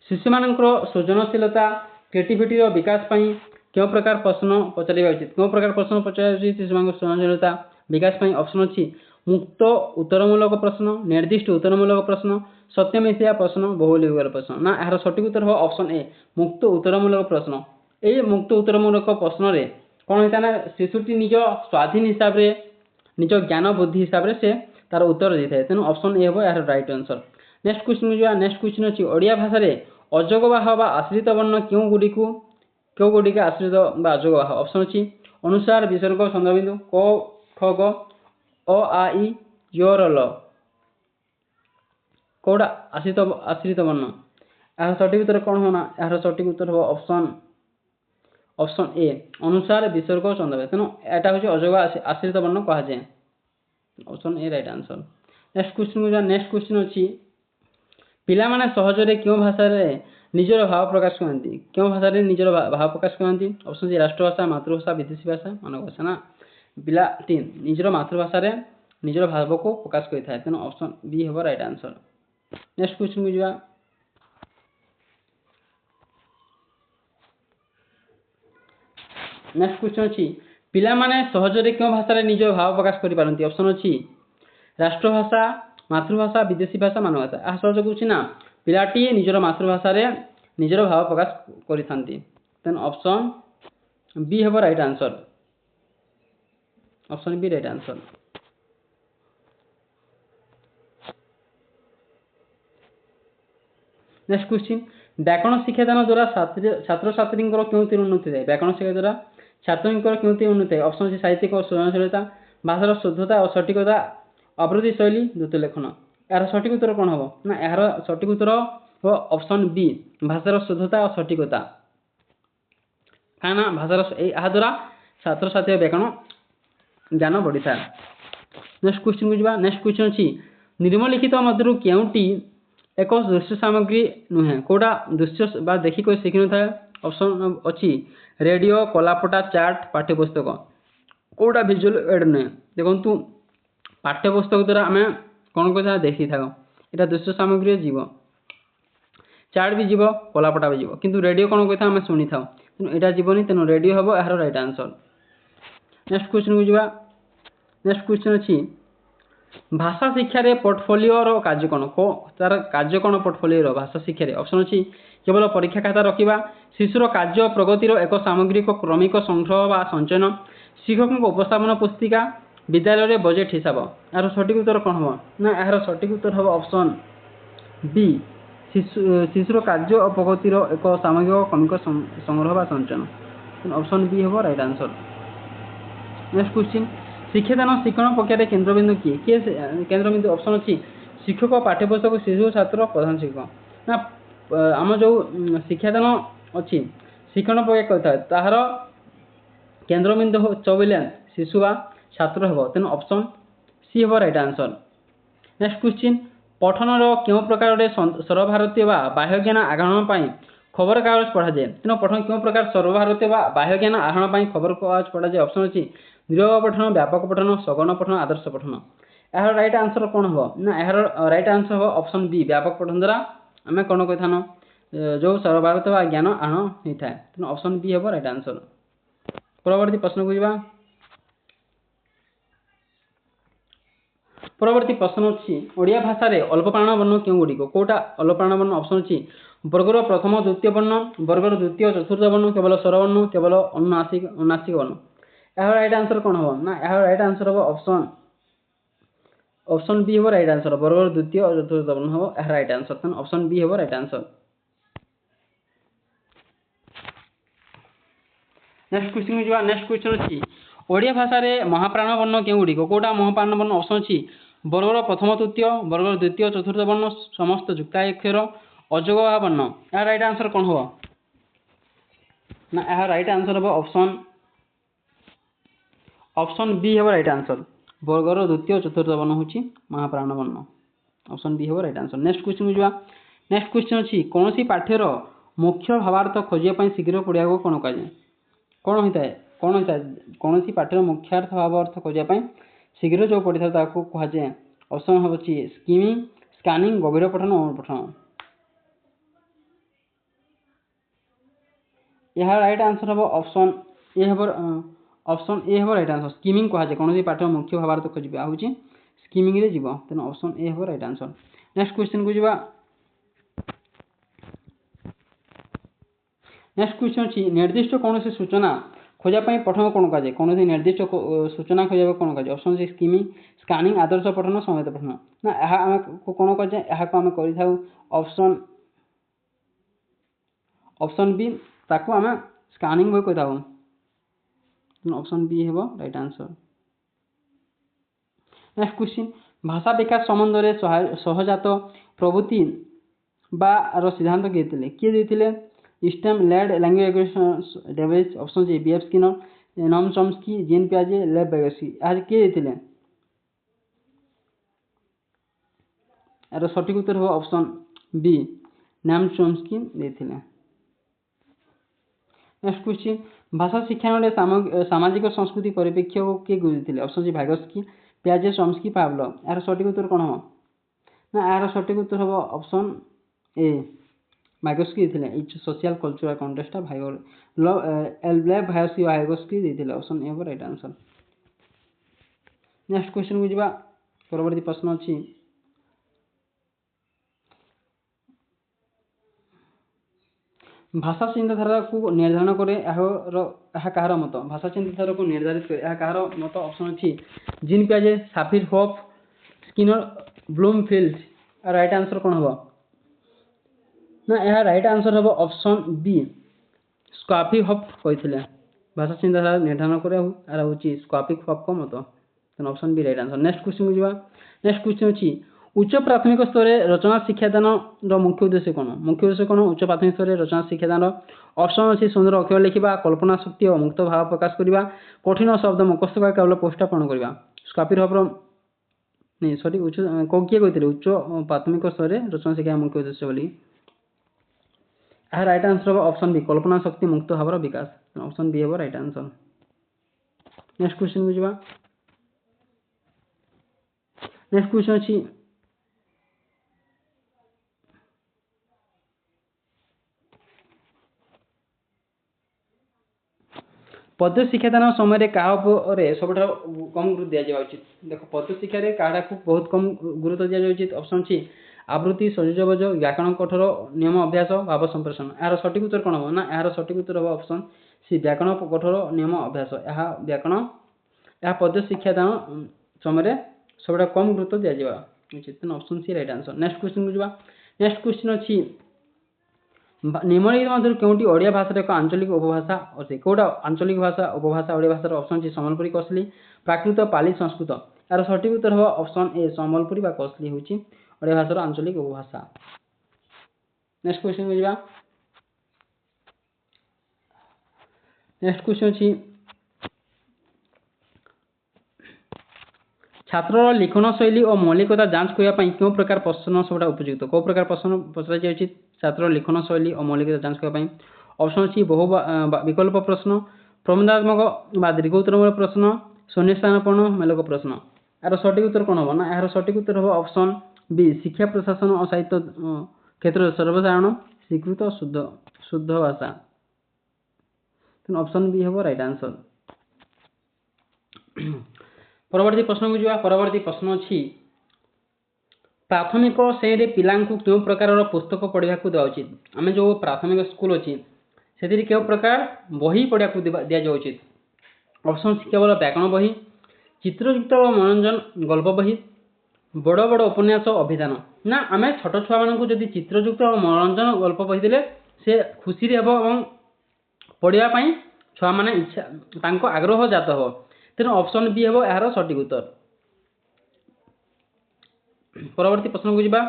Speaker 1: ଶିଶୁମାନଙ୍କର ସୃଜନଶୀଳତା କ୍ରିଏଟିଭିଟିର ବିକାଶ ପାଇଁ କେଉଁ ପ୍ରକାର ପ୍ରଶ୍ନ ପଚାରିବା ଉଚିତ? କେଉଁ ପ୍ରକାର ପ୍ରଶ୍ନ ପଚାରିବା ଉଚିତ ଶିଶୁମାନଙ୍କ ସୃଜନଶୀଳତା ବିକାଶ ପାଇଁ? ଅପସନ୍ ଅଛି ମୁକ୍ତ ଉତ୍ତରମୂଳକ ପ୍ରଶ୍ନ, ନିର୍ଦ୍ଦିଷ୍ଟ ଉତ୍ତରମୂଳକ ପ୍ରଶ୍ନ, ସତ୍ୟ ମିଥ୍ୟା ପ୍ରଶ୍ନ, ବହୁଲିଙ୍ଗର ପ୍ରଶ୍ନ। ନା ଏହାର ସଠିକ୍ ଉତ୍ତର ହେବ ଅପସନ୍ ଏ, ମୁକ୍ତ ଉତ୍ତରମୂଳକ ପ୍ରଶ୍ନ। ଏହି ମୁକ୍ତ ଉତ୍ତରମୂଳକ ପ୍ରଶ୍ନରେ କ'ଣ ହୋଇଥାଏ ନା ଶିଶୁଟି ନିଜ ସ୍ୱାଧୀନ ହିସାବରେ ନିଜ ଜ୍ଞାନ ବୁଦ୍ଧି ହିସାବରେ ସେ ତାର ଉତ୍ତର ଦେଇଥାଏ। ତେଣୁ ଅପସନ୍ ଏ ହେବ ଏହାର ରାଇଟ୍ ଆନ୍ସର। ନେକ୍ସଟ କ୍ୱେଶ୍ଚିନ୍ ଯିବା। ନେକ୍ସଟ କ୍ୱେଶ୍ଚିନ୍ ଅଛି ଓଡ଼ିଆ ଭାଷାରେ ଅଯୋଗବାହ ବା ଆଶ୍ରିତ ବର୍ଣ୍ଣ କେଉଁଗୁଡ଼ିକ ଆଶ୍ରିତ ବା ଅଯୋଗବାହ? ଅପସନ୍ ଅଛି ଅନୁସାର, ବିସର୍ଗ, ଚନ୍ଦ୍ରବିନ୍ଦୁ, କ, ଖ, ଗ, ଅ, ଆ, ଇ, ୟ, ର, ଲ। କୋଉଟା ଆଶ୍ରିତ ବର୍ଣ୍ଣ? ଏହାର ସଠିକ୍ ଉତ୍ତର କ'ଣ ହେବ ନା? ଏହାର ସଠିକ୍ ଉତ୍ତର ହେବ ଅପସନ୍ ଏ, ଅନୁସାର, ବିସର୍ଗ, ଚନ୍ଦ୍ରବିନ୍ଦୁ। ତେଣୁ ଏଟା ହେଉଛି ଅଯୋଗ ଆଶ୍ରିତ ବର୍ଣ୍ଣ କୁହାଯାଏ। Option A right answer. Next question ଯିବା। ନେକ୍ସଟ କ୍ୱେଶ୍ଚିନ୍ ଅଛି ପିଲାମାନେ ସହଜରେ କେଉଁ ଭାଷାରେ ନିଜର ଭାବ ପ୍ରକାଶ କରନ୍ତି? କେଉଁ ଭାଷାରେ ନିଜର ଭାବ ପ୍ରକାଶ କରନ୍ତି? ଅପସନ୍ ଅଛି ରାଷ୍ଟ୍ରଭାଷା, ମାତୃଭାଷା, ବିଦେଶୀ ଭାଷା, ମାନବ ଭାଷା। ନା ପିଲାଟି ନିଜର ମାତୃଭାଷାରେ ନିଜର ଭାବକୁ ପ୍ରକାଶ କରିଥାଏ। ତେଣୁ ଅପସନ୍ ବି ହେବ ରାଇଟ୍ ଆନ୍ସର। ନେକ୍ସଟ କ୍ୱେଶ୍ଚିନ୍ କୁ ଯିବା। ନେକ୍ସଟ କ୍ୱେଶ୍ଚିନ୍ ଅଛି ପିଲାମାନେ ସହଜରେ କେଉଁ ଭାଷାରେ ନିଜର ଭାବ ପ୍ରକାଶ କରିପାରନ୍ତି? ଅପସନ୍ ଅଛି ରାଷ୍ଟ୍ରଭାଷା, ମାତୃଭାଷା, ବିଦେଶୀ ଭାଷା, ମାନବ ଭାଷା। ଏହା ସହଜ ହେଉଛି ନା ପିଲାଟି ନିଜର ମାତୃଭାଷାରେ ନିଜର ଭାବ ପ୍ରକାଶ କରିଥାନ୍ତି। ତେଣୁ ଅପସନ୍ ବି ହେବ right answer. Option B right answer. Next question ବ୍ୟାକରଣ ଶିକ୍ଷାଦାନ ଦ୍ୱାରା ଛାତ୍ରଛାତ୍ରୀଙ୍କର କେଉଁଥିରେ ଉନ୍ନତି ଥାଏ? ବ୍ୟାକରଣ ଶିକ୍ଷା ଦ୍ୱାରା ଛାତ୍ରଙ୍କର କେଉଁଥିରେ ଉନ୍ନତି ଥାଏ? ଅପସନ୍ ଅଛି ସାହିତ୍ୟିକ ଓ ସୃଜନଶୀଳତା, ଭାଷାର ଶୁଦ୍ଧତା ଓ ସଠିକତା, ଆବୃତ୍ତି ଶୈଳୀ, ଦ୍ରୁତ ଲେଖନ। ଏହାର ସଠିକ୍ ଉତ୍ତର କ'ଣ ହେବ ନା? ଏହାର ସଠିକ୍ ଉତ୍ତର ହେବ ଅପସନ୍ ବି, ଭାଷାର ଶୁଦ୍ଧତା ଓ ସଠିକତା। କାହିଁକିନା ଏହା ଦ୍ୱାରା ଛାତ୍ରଛାତ୍ରୀର ବ୍ୟାକରଣ ଜ୍ଞାନ ବଢ଼ିଥାଏ। ନେକ୍ସଟ କ୍ୱେଶ୍ଚିନ୍ କୁ ଯିବା। ନେକ୍ସଟ କ୍ୱେଶ୍ଚିନ୍ ଅଛି ନିମ୍ନଲିଖିତ ମଧ୍ୟରୁ କେଉଁଟି ଏକ ଦୃଶ୍ୟ ସାମଗ୍ରୀ ନୁହେଁ? କୋଉଟା ଦୃଶ୍ୟ ବା ଦେଖିକରି ଶିଖିନଥାଏ? ଅପସନ୍ ଅଛି ରେଡ଼ିଓ, କଳାପଟା, ଚାର୍ଟ, ପାଠ୍ୟପୁସ୍ତକ। କୋଉଟା ଭିଜୁଆଲ ଏଡ୍ ନୁହେଁ? ଦେଖନ୍ତୁ ପାଠ୍ୟପୁସ୍ତକ ଦ୍ୱାରା ଆମେ କ'ଣ କରିଥାଉ? ଦେଖିଥାଉ। ଏଇଟା ଦୃଶ୍ୟ ସାମଗ୍ରୀରେ ଯିବ। ଚାର୍ଟ ବି ଯିବ, କଳାପଟା ବି ଯିବ। କିନ୍ତୁ ରେଡ଼ିଓ କ'ଣ କରିଥାଉ? ଆମେ ଶୁଣିଥାଉ। ତେଣୁ ଏଇଟା ଯିବନି। ତେଣୁ ରେଡ଼ିଓ ହେବ ଏହାର ରାଇଟ୍ ଆନ୍ସର। ନେକ୍ସଟ କ୍ୱେଶ୍ଚିନ୍ କୁ ଯିବା। ନେକ୍ସଟ କ୍ୱେଶ୍ଚିନ୍ ଅଛି ଭାଷା ଶିକ୍ଷାରେ ପୋର୍ଟଫୋଲିଓର କାର୍ଯ୍ୟ କ'ଣ? ତାର କାର୍ଯ୍ୟ କ'ଣ ପୋର୍ଟଫୋଲିଓର ଭାଷା ଶିକ୍ଷାରେ? ଅପସନ୍ ଅଛି କେବଳ ପରୀକ୍ଷା ଖାତା ରଖିବା, ଶିଶୁର କାର୍ଯ୍ୟ ପ୍ରଗତିର ଏକ ସାମଗ୍ରିକ କ୍ରମିକ ସଂଗ୍ରହ ବା ସଞ୍ଚୟନ, ଶିକ୍ଷକଙ୍କ ଉପସ୍ଥାପନ ପୁସ୍ତିକା, ବିଦ୍ୟାଳୟରେ ବଜେଟ୍ ହିସାବ। ଏହାର ସଠିକ୍ ଉତ୍ତର କ'ଣ ହେବ ନା? ଏହାର ସଠିକ୍ ଉତ୍ତର ହେବ ଅପସନ୍ ବି, ଶିଶୁର କାର୍ଯ୍ୟ ଓ ପ୍ରଗତିର ଏକ ସାମଗ୍ରିକ କ୍ରମିକ ସଂଗ୍ରହ ବା ସଞ୍ଚୟନ। ଅପସନ୍ ବି ହେବ ରାଇଟ୍ ଆନ୍ସର। ନେକ୍ସଟ କ୍ୱେଶ୍ଚିନ୍ ଶିକ୍ଷାଦାନ ଶିକ୍ଷଣ ପ୍ରକ୍ରିୟାରେ କେନ୍ଦ୍ରବିନ୍ଦୁ କିଏ କେନ୍ଦ୍ରବିନ୍ଦୁ? ଅପସନ୍ ଅଛି ଶିକ୍ଷକ, ପାଠ୍ୟପୁସ୍ତକ, ଶିଶୁ, ଛାତ୍ର, ପ୍ରଧାନ ଶିକ୍ଷକ। ନା आम जो शिक्षादान अच्छी शिक्षण प्रक्रिया करता है ताहार केन्द्रबिंदु चबिले शिशु बा छात्र हे तेणु ऑप्शन सी हे राइट आंसर। नेक्स्ट क्वेश्चन पठनर क्यों प्रकार सर्वभारतीय बाह्य ज्ञान आहरण पर खबर कागज पढ़ा जाए तेणु पठन क्यों प्रकार सर्वभारतीय बाह्य ज्ञान आहरण पर खबर कागज पढ़ा जाए ऑप्शन अच्छी निरव पठन व्यापक पठन सघन पठन आदर्श पठन। यार राइट आंसर कौन हम ना यार राइट आंसर हम ऑप्शन बी व्यापक पठन द्वारा आम कौन कही था जो सर्वभारतीय ज्ञान आहरण होता है तेणु ऑप्शन बी हम राइट आंसर। परवर्ती प्रश्न को जावा। परवर्ती प्रश्न अच्छी ओडिया भाषा रे अल्प प्राण वर्ण क्यों गुड़िक कौटा अल्प प्राण वर्ण ऑप्शन अच्छी वर्गर प्रथम द्वितीय वर्ण वर्गर द्वितीय चतुर्थ वर्ण केवल स्वरवर्ण केवल अनुनासिक वर्ण। यार राइट आंसर कौन हम ना यार राइट आंसर हम ऑप्शन बी हम राइट आंसर वर्गर द्वितीय और चतुर्थ वर्ण हम यार राइट आंसर ऑप्शन बी हम राइट आंसर। नेक्स्ट क्वेश्चन को जावा। नेक्स्ट क्वेश्चन अच्छी ओडिया भाषा रे महाप्राण वर्ण क्यों गुड़िक कौटा महाप्राण वर्ण ऑप्शन अच्छी वर्गर प्रथम तृतीय वर्गर द्वितीय चतुर्थ वर्ण समस्त युक्ताक्षर अजोग वर्ण। यार राइट आंसर कौन हम ना यार राइट आंसर हम ऑप्शन बी हम राइट आंसर वर्गर द्वितीय चतुर्थ वर्ण हूँ महाप्राण वर्ण ऑप्शन बी हम राइट आंसर। नेक्स्ट क्वेश्चन को जावा। नेक्स्ट क्वेश्चन अच्छी कौन सी पाठ्यर मुख्य भावार्थ खोजापी शीघ्र पढ़ा कौन कहुए कौन होता है कौन सी पाठ्यर मुख्यार्थ भावार्थ खोजापी शीघ्र जो पढ़ी था कहुए ऑप्शन हम अच्छी स्किमिंग स्कानिंग गभीर पठन अनुपठन। यह राइट आंसर हम ऑप्शन ए हम राइट आंसर स्किमिंग कहुए कौन सी पाठ्यर मुख्य भावार्थ खोजा हूँ स्किमिंग रे जीव तेणु ऑप्शन ए हम राइट आंसर। नेक्स्ट क्वेश्चन को जावा। नेक्स्ट क्वेश्चन अच्छी निर्दिष्ट कौन सी सूचना खोजापी पठन कौन कहुए कौन सी निर्दिष्ट सूचना खोजा कौन कहुए ऑप्शन सी स्किमिंग स्कानिंग आदर्श पठन समेत पठन ना यह आम कौन कहुए यह आम कर ऑप्शन बी ताकू आम स्कानिंग भी कही ऑप्शन बी हे राइट आंसर। नेक्स्ट क्वेश्चन भाषा विकास संबंध में सहजात प्रवृत्ति बार सिद्धांत किए देते स्टेम लेड language develop option C B F Skinner Noam Chomsky Jean पियाजे लेव बेगोस्की यार किए देते यार सठिक उत्तर हम ऑप्शन बी नॉम चॉम्स्की देते। नेक्स्ट क्वेश्चन भाषा शिक्षण सामाजिक संस्कृति परिप्रेक्ष्य किए गुजरी ऑप्शन सी भागोस्की पियाजे चॉम्स्की पावलोव यार सठिक उत्तर कौन हम ना यार सठिक उत्तर हम ऑप्शन ए भागोस्की देते सोशल कल्चरल कंटेक्स्ट भागोस्की देते option A right answer. Next question को जावा। परवर्ती प्रश्न अच्छी भाषा चिंताधारा को निर्धारण करे कहार मत भाषा चिंताधारा को निर्धारित करे कहार मत ऑप्शन अच्छी जीन पियाजे Sapir Whorf Skinner Bloomfield right answer कौन हम ना यह राइट आंसर हम ऑप्शन बी स्काफी हफ कही भाषा चिंताधारा निर्धारण करे यार हूँ स्काफी हफ को मत तेनाली option B right answer. Next question को जावा। नेक्स्ट क्वेश्चन अच्छी उच्च प्राथमिक स्तर में रचना शिक्षादान मुख्य उद्देश्य कौन उच्च प्राथमिक स्तर में रचना शिक्षादान ऑप्शन अच्छी सुंदर अक्षर लिखा कल्पना शक्ति और मुक्त भाव प्रकाश करने कठिन शब्द मुखस्त केवल पोस्टापन करवा स्काफिर हफ्र नहीं सॉरी उच्च किए कहते उच्च प्राथमिक स्तर में रचना शिक्षा मुख्य उद्देश्य बोली राइट आंसर हम ऑप्शन बी कल्पना शक्ति मुक्त भाव विकास ऑप्शन बी हम राइट आंसर। नेक्स्ट क्वेश्चन को जावा। नेक्स्ट क्वेश्चन अच्छी पद्य शिक्षादान समय क्या सब कम गुरुत्व दि जावा उचित देख पद्य शिक्षा क्या बहुत कम गुरुत्व दि जावा उचित ऑप्शन सी आवृत्ति संयोजबज व्याकरण कठोर नियम अभ्यास भाव संप्रेषण यार सठिक उत्तर कौन हम ना यार सठिक उत्तर हम ऑप्शन सी व्याकरण कठोर नियम अभ्यास यह व्याकरण यह पद्य शिक्षादान समय सब कम गुरुत्व दि जावा उचित option C right answer. Next question को जावा। नेक्स्ट क्वेश्चन अच्छी निम्नलिखित मध्य केउटी ओडिया भाषार एक आंचलिक उपभाषा अच्छे कौटा आंचलिक भाषा उपभाषा ओडिया भाषार ऑप्शन सी सम्बलपुरी कोसली प्राकृत पाली संस्कृत यार सठिक उत्तर हम ऑप्शन ए सम्बलपुरी कोसली हूँ ओडिया भाषार आंचलिक उपभाषा। नेक्स्ट क्वेश्चन को जिबा नेक्स्ट क्वेश्चन अछि छात्र लिखन शैली और मौलिकता जांच करबा पई क्यों प्रकार प्रश्न सबटा उपयुक्त को प्रकार प्रश्न पचरा जाय छात्र लिखन शैली और मौलिकता जांच करबा पई ऑप्शन अछि बहु विकल्प प्रश्न प्रबंधात्मक बा दीर्घ उत्तरमूलक प्रश्न शून्यस्थानपूर्ण मेलक प्रश्न यार सठिक उत्तर कौन हम ना यार सठिक उत्तर हम ऑप्शन बी शिक्षा प्रशासन और साहित्य क्षेत्र सर्वसाधारण स्वीकृत शुद्ध शुद्ध भाषा ऑप्शन बी हम राइट आंसर। परवर्ती प्रश्न को जिबा परवर्ती प्रश्न अछि प्राथमिक श्रेणी पिलांकु क्यों प्रकार पुस्तक पढ़ा दिया उचित आम जो प्राथमिक स्कूल अच्छी से क्यों प्रकार बही पढ़ा दि जाऊँ ऑप्शन केवल व्याकरण बही चित्रयुक्त मनोरंजन गल्प बही बड़ बड़ उपन्यास अभिधान ना आम छोट छुआ मानक जदि चित्रयुक्त मनोरंजन गल्प बही देले से खुशी हे और पढ़ाई छुआ मैंने इच्छा आग्रह जात हो तेणु ऑप्शन बी हे यार सठिक उत्तर। परवर्ती प्रश्न को जिबा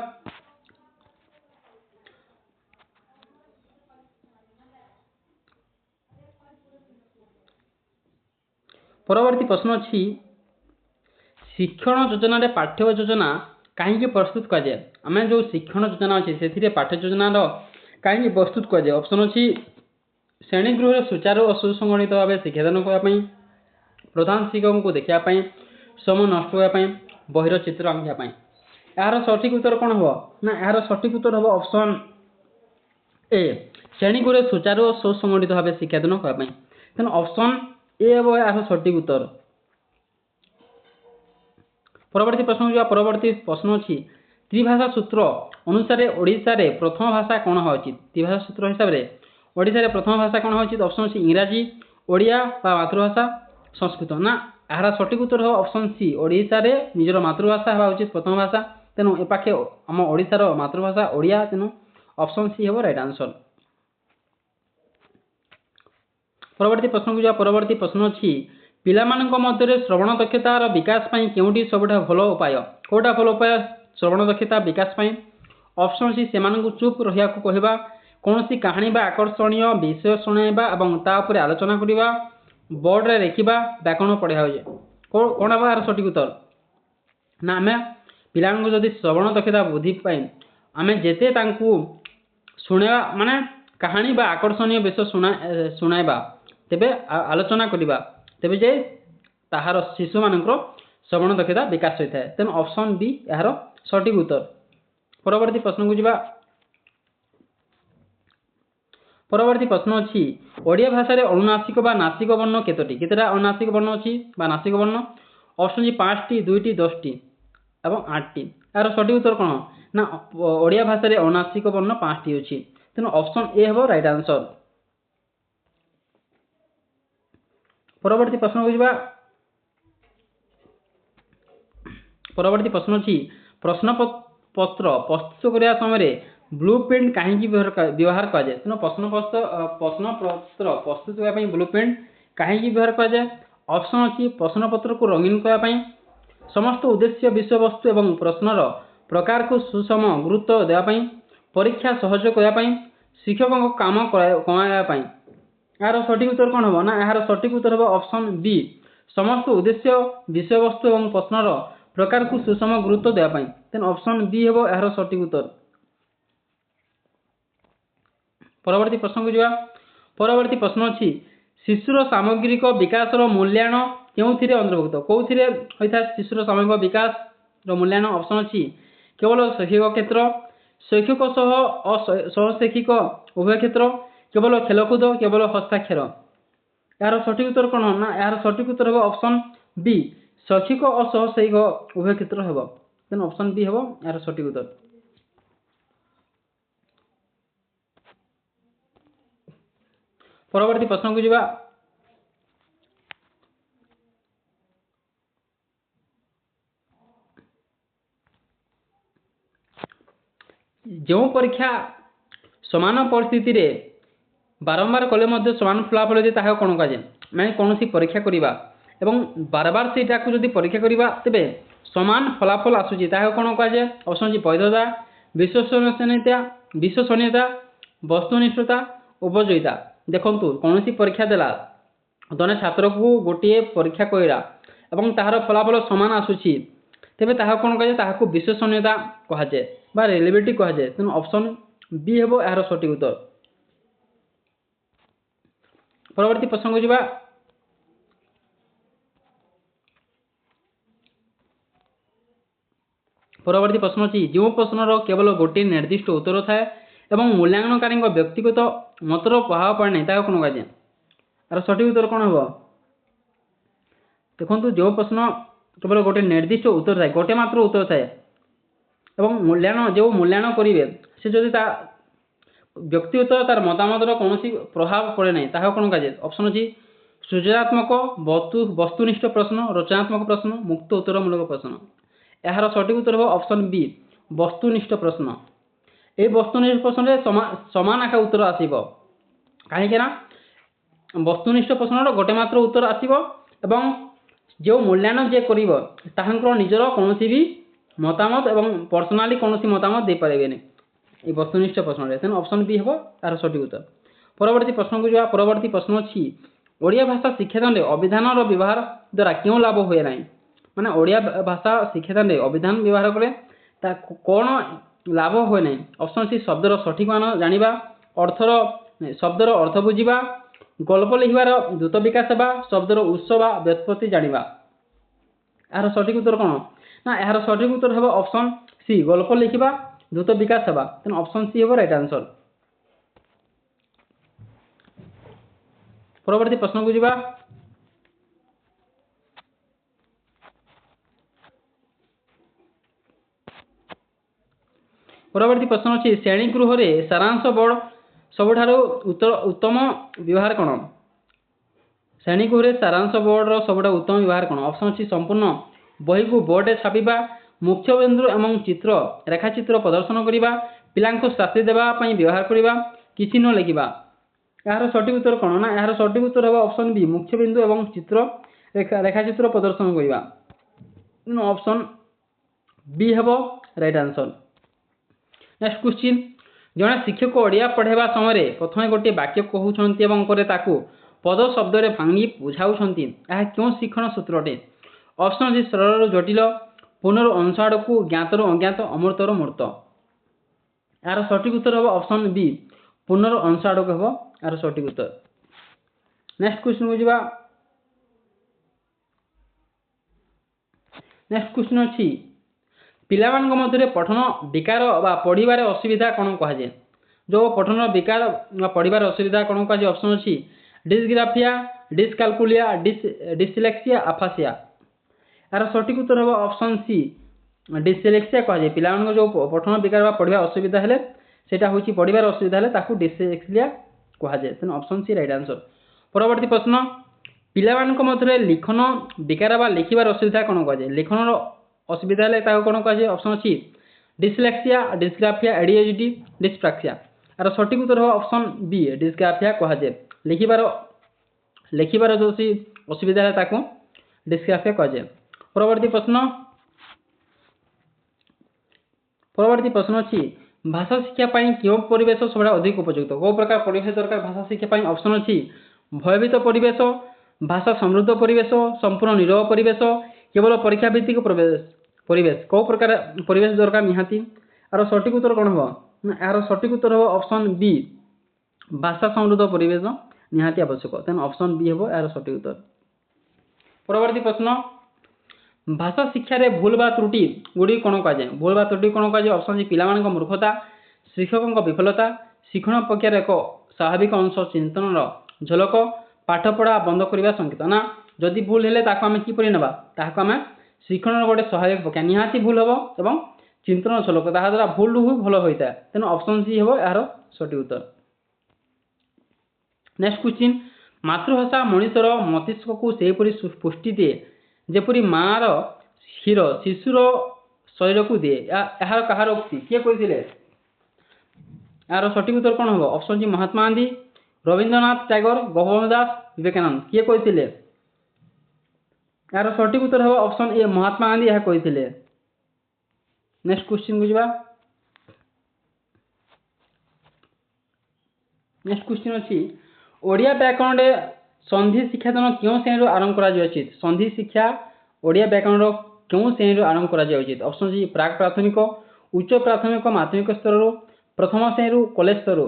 Speaker 1: परवर्ती प्रश्न अच्छी शिक्षण योजना रे पाठ्य योजना कहीं प्रस्तुत कर जाए आम जो शिक्षण योजना अच्छे से पाठ्य योजना कहीं प्रस्तुत कर जाए ऑप्शन अच्छी श्रेणी गृह सुचारू और सुसंगठित भाव शिक्षादान करने प्रधान शिक्षक को देखापी समय नष्ट करने बहिर चित्र आंकापी यार सठिक उत्तर कौन हम ना यार सठिक उत्तर हम ऑप्शन ए श्रेणी गृह सुचारू और सुसंगठित भाव शिक्षादान करने तेणु ऑप्शन ए हम यार सठिक उत्तर। परवर्ती प्रश्न परवर्ती प्रश्न अच्छी त्रिभाषा सूत्र अनुसार ओडिशा रे प्रथम भाषा कौन हो उचित त्रिभाषा सूत्र हिसाब से ओडिशा रे प्रथम भाषा कौन हो उचित ऑप्शन सी इंग्राजी ओडिया बा मातृभाषा संस्कृत ना यार सठिक उत्तर हो ऑप्शन सी ओडिशा रे निजर मातृभाषा हवा उचित प्रथम भाषा तेणु ए पाखे आम ओडिशार मातृभाषा ओडिया तेणु ऑप्शन सी हे राइट आंसर। परवर्ती प्रश्न को परवर्ती प्रश्न अच्छी पिलामानଙ୍କ ମଧ୍ୟରେ ଶ୍ରବଣ ଦକ୍ଷତାର ବିକାଶ ପାଇଁ କେଉଁଟି ସବୁଠୁ ଭଲ ଉପାୟ କୋଉଟା ଭଲ ଉପାୟ ଶ୍ରବଣ ଦକ୍ଷତା ବିକାଶ ପାଇଁ ଅପସନ୍ ସି ସେମାନଙ୍କୁ ଚୁପ୍ ରହିବାକୁ କହିବା କୌଣସି କାହାଣୀ ବା ଆକର୍ଷଣୀୟ ବିଷୟ ଶୁଣାଇବା ଏବଂ ତା ଉପରେ ଆଲୋଚନା କରିବା ବୋର୍ଡରେ ଲେଖିବା ବ୍ୟାକରଣ ପଢ଼ିବା ହେଉଛି କ'ଣ ହେବ ଏହାର ସଠିକ୍ ଉତ୍ତର ନା ଆମେ ପିଲାମାନଙ୍କୁ ଯଦି ଶ୍ରବଣ ଦକ୍ଷତା ବୃଦ୍ଧି ପାଇଁ ଆମେ ଯେତେ ତାଙ୍କୁ ଶୁଣାଇବା ମାନେ କାହାଣୀ ବା ଆକର୍ଷଣୀୟ ବିଷୟ ଶୁଣାଇବା ତେବେ ଆଲୋଚନା କରିବା तेबे जे ताहार शिशु मानकर श्रवण दक्षता विकास होता है तेणु ऑप्शन बी यार सठिक उत्तर। परवर्ती प्रश्न को जिबा परवर्ती प्रश्न अच्छी ओडिया भाषा रे अनुनासिक बा नासिक वर्ण केतोटी केतेटा अनुनासिक वर्ण अच्छी बा नासिक वर्ण ऑप्शन जी 5टी 2टी 10टी एवं 8टी यार सठिक उत्तर कौन ना ओडिया भाषा रे अनुनासिक वर्ण 5टी अच्छी तेणु ऑप्शन ए हेबो राइट आंसर। परवर्ती प्रश्न को जिबा परवर्ती प्रश्न अच्छी प्रश्न पत्र प्रस्तुत करने समय ब्लू प्रिंट कहीं व्यवहार कराए तेणु प्रश्न पत्र प्रस्तुत करने ब्लू प्रिंट कहीं व्यवहार कराए ऑप्शन अच्छी प्रश्न पत्र को रंगीन करने समस्त उद्देश्य विषय वस्तु एवं प्रश्नर प्रकार को सुषम गुरुत्व देवाई परीक्षा सहज करने शिक्षकों काम कमाइवाई यार सठिक उत्तर कौन हम ना यार सठिक उत्तर हम ऑप्शन बी समस्त उद्देश्य विषय वस्तु और प्रश्नर प्रकार को सुषम गुरुत्व देवाई तेन ऑप्शन बी हम यार सठिक उत्तर। परवर्ती प्रश्न को जिबा परवर्ती प्रश्न अच्छी शिशुर सामग्रिक विकास मूल्यांकन क्यों अंतर्भुक्त कौन होता है शिशुर सामग्रिक विकास मूल्यांकन ऑप्शन अच्छी केवल शैक्षिक क्षेत्र शैक्षिक सहशैक्षिक उभय क्षेत्र केवल खेलकूद केवल हस्ताक्षर यार सठिक उत्तर कौन ना यार सठिक उत्तर हम ऑप्शन बी शैक्षिक और सहशैक्षिक उभय क्षेत्र हम तेणु ऑप्शन बी हम यार सठिक उत्तर। परवर्ती प्रश्न को जिबा जो परीक्षा समान परिस्थिति रे बारंबार कले मध्य समान फलाफल यदि ताहा कौन कहुए मैं कौन परीक्षा करवा एवं बार बार से परीक्षा करवा तेरे समान फलाफल आसूची ताहा कौन कहुए ऑप्शन जी वैधता विश्वसनीयता वस्तुनिष्ठता उपयोगिता। देखंतु कौनसी परीक्षा देला जने छात्र को गोटे परीक्षा कइला एवं ताहार फलाफल समान आसुची तेबे ताहा कोन कहे ताहाकू विश्वसनीयता कहा जाय बा रिलेबिलिटी कहा जाय। तेणु ऑप्शन बी हेबो यार सटीक उत्तर। परवर्ती प्रश्न को जिबा। परवर्ती प्रश्न अछि जो प्रश्नर केवल गोटे निर्दिष्ट उत्तर थाए एवं मूल्यांकनकारी व्यक्तिगत मतर प्रभाव पड़े नहीं ताहा कोन कहा जाय। यार सटीक उत्तर कोन हेबो। देखंतु जो प्रश्न केवल गोटे निर्दिष्ट उत्तर थाए गोटे मात्र उत्तर थाए एवं मूल्यांकन करिवे से जदि ता व्यक्तिगत तार मतामतर कौन प्रभाव पड़े नहीं ताहा कोन कहा जाय। ऑप्शन अछि सृजनात्मक वस्तुनिष्ठ प्रश्न रचनात्मक प्रश्न मुक्त उत्तरमूलक प्रश्न। यार सटीक उत्तर हो ऑप्शन बी वस्तुनिष्ठ प्रश्न। ए वस्तुनिष्ठ प्रश्न रे समान आका उत्तर आसीबो काहे ना वस्तुनिष्ठ प्रश्न गोटे मात्र उत्तर आसीबो एवं जो मूल्यांकन जे करिवो ताहांकर निजर कोनोसी भी मतामत एवं पर्सनाली कोनोसी मतामत दे पारेबेनी ए वस्तुनिष्ठ प्रश्न रे। तेन ऑप्शन बी हेबो यार सटीक उत्तर। परवर्ती प्रश्न को जा। परवर्ती प्रश्न अछि ओडिया भाषा शिक्षादान रे अभिधान रो व्यवहार द्वारा क्यों लाभ होय नाही माने ओडिया भाषा शिक्षादान रे अभिधान व्यवहार करे ता कोन लाभ होय नाही। ऑप्शन सी शब्दर सठिक मान जानिबा शब्दर अर्थ बुझिबा गल्प लिखबार द्रुत विकास हेबा शब्दर उत्स बा व्युत्पत्ति जानिबा। यार सठिक उत्तर कोन ना यार सठिक उत्तर हेबो ऑप्शन सी गल्प लिखिबा द्रुत विकास हेबा। तेन ऑप्शन सी हेबो राइट आंसर। परवर्ती प्रश्न को जिबा। परवर्ती प्रश्न अछि श्रेणी गृह रे सारांश बोर्ड सबुठारो उत्तम व्यवहार कोन। श्रेणी गृह रे सारांश बोर्ड रो सबुठा उत्तम व्यवहार कोन। ऑप्शन अछि संपूर्ण बही को बोर्ड रे छापिबा मुख्य बिंदु एवं चित्र रेखाचित्र प्रदर्शन करिबा पिलांको शास्त्री देबा पई व्यवहार करिबा किछि न लिखिबा। यार सटीक उत्तर कोन ना यार सटीक उत्तर हेबा ऑप्शन बी मुख्य बिंदु एवं चित्र रेखाचित्र प्रदर्शन करिबा। ऑप्शन बी हेबो राइट आंसर। नेक्स्ट क्वेश्चन जने शिक्षक ओडिया पढ़ाइबा समय प्रथमे गोटे वाक्य कहउछंती एवं परे ताकू पद शब्द रे भांगी बुझाउछंती यह क्यों शिक्षण सूत्रटे। ऑप्शन अछि सरल जटिल पुनर अंश आड़कू ज्ञातर अज्ञात अमृतर मूर्त। यार सटीक उत्तर हेबो ऑप्शन बी पुनर अंश आड़क हेबो यार सटीक उत्तर। नेक्स्ट क्वेश्चन को जिबा। नेक्स्ट क्वेश्चन अछि पिलामानक मध्य पठन विकार बा पढ़िबार असुविधा कोन कहा जाय। जो पठन विकार बा पढ़िबार असुविधा कोन कहा जाय। ऑप्शन अछि डिसग्राफिया डिसकाल्कुलिया डिसलेक्सिया अफासिया। यार सटीक उत्तर हेबो ऑप्शन सी डिसलेक्सिया कहा जाय। पिलामानक जो पठन विकार बा पढ़िबा असुविधा हेले सेटा होची पढ़िबार असुविधा हेले ताकू डिसलेक्सिया कहा जाय। तेन ऑप्शन सी राइट आंसर। परवर्ती प्रश्न पिलामानक मध्य लिखन विकार बा लिखिबार असुविधा कोन कहा जाय। लिखन असुविधा हेले ताकू कोन कहा जाय। ऑप्शन अछि डिसलेक्सिया डिसग्राफिया एडीएचडी डिस्प्रैक्सिया। यार सटीक उत्तर हो ऑप्शन बी डिसग्राफिया कहा जाय। लिखिबार जो सी असुविधा है ताकू डिसग्राफिया कहा जाय। परवर्ती प्रश्न अछि भाषा शिक्षा पई क्यों परिवेश सबडा अधिक उपयुक्त को प्रकार परिवेश दरकार भाषा शिक्षा पई। ऑप्शन अछि भयभीत परिवेश भाषा समृद्ध परिवेश संपूर्ण निरव परिवेश केवल परीक्षा भित्तिक परिवेश को प्रकार परिवेश दरकार निहाती। यार सटीक उत्तर कोन हो यार सटीक उत्तर हो ऑप्शन बी भाषा समृद्ध परिवेश निहाती आवश्यक। तेन ऑप्शन बी हेबो यार सटीक उत्तर। परवर्ती प्रश्न भाषा शिक्षा रे भूल बा त्रुटि गुडी कोन कहा जाय। भूल बा त्रुटि कोन कहा जाय। ऑप्शन सी पिलामानक मूर्खता शिक्षकक विफलता शिक्षण प्रक्रिया एक स्वाभाविक अंश चिंतन झलक पाठ पढ़ा बंद करबा संकेत ना जदि भूल हेले ताको हम की परि नबा ताको हम शिक्षण गोटे स्वाभाविक प्रक्रिया निहाती भूल हेबो एवं चिंतन झलक ताहा द्वारा भूल रु भल होइता। तेन ऑप्शन सी हेबो यार सटीक उत्तर। नेक्स्ट क्वेश्चन मातृभाषा मनुष्यर मस्तिष्क को सेपरि पुष्टि दिए जेपरि मार क्षीर शिशुर शरीर को दिए यार कहार उक्ति किए कहिथिले। यार सटीक उत्तर कोन होबो। ऑप्शन जी महात्मा गांधी रविंद्रनाथ टैगोर गोपबंधु दास विवेकानंद किए कहिथिले। यार सटीक उत्तर होबो ऑप्शन ए महात्मा गांधी यह कहिथिले। नेक्स्ट क्वेश्चन बुझिबा। नेक्स्ट क्वेश्चन अच्छी ओडिया व्याकरण रे संधि शिक्षादान क्यों श्रेणी आरंभ करा उचित संधि शिक्षा ओडिया व्याकरण क्यों श्रेणी आरंभ करा उचित ऑप्शन सी प्राक प्राथमिक उच्च प्राथमिक माध्यमिक स्तर प्रथम श्रेणी कॉलेज स्तर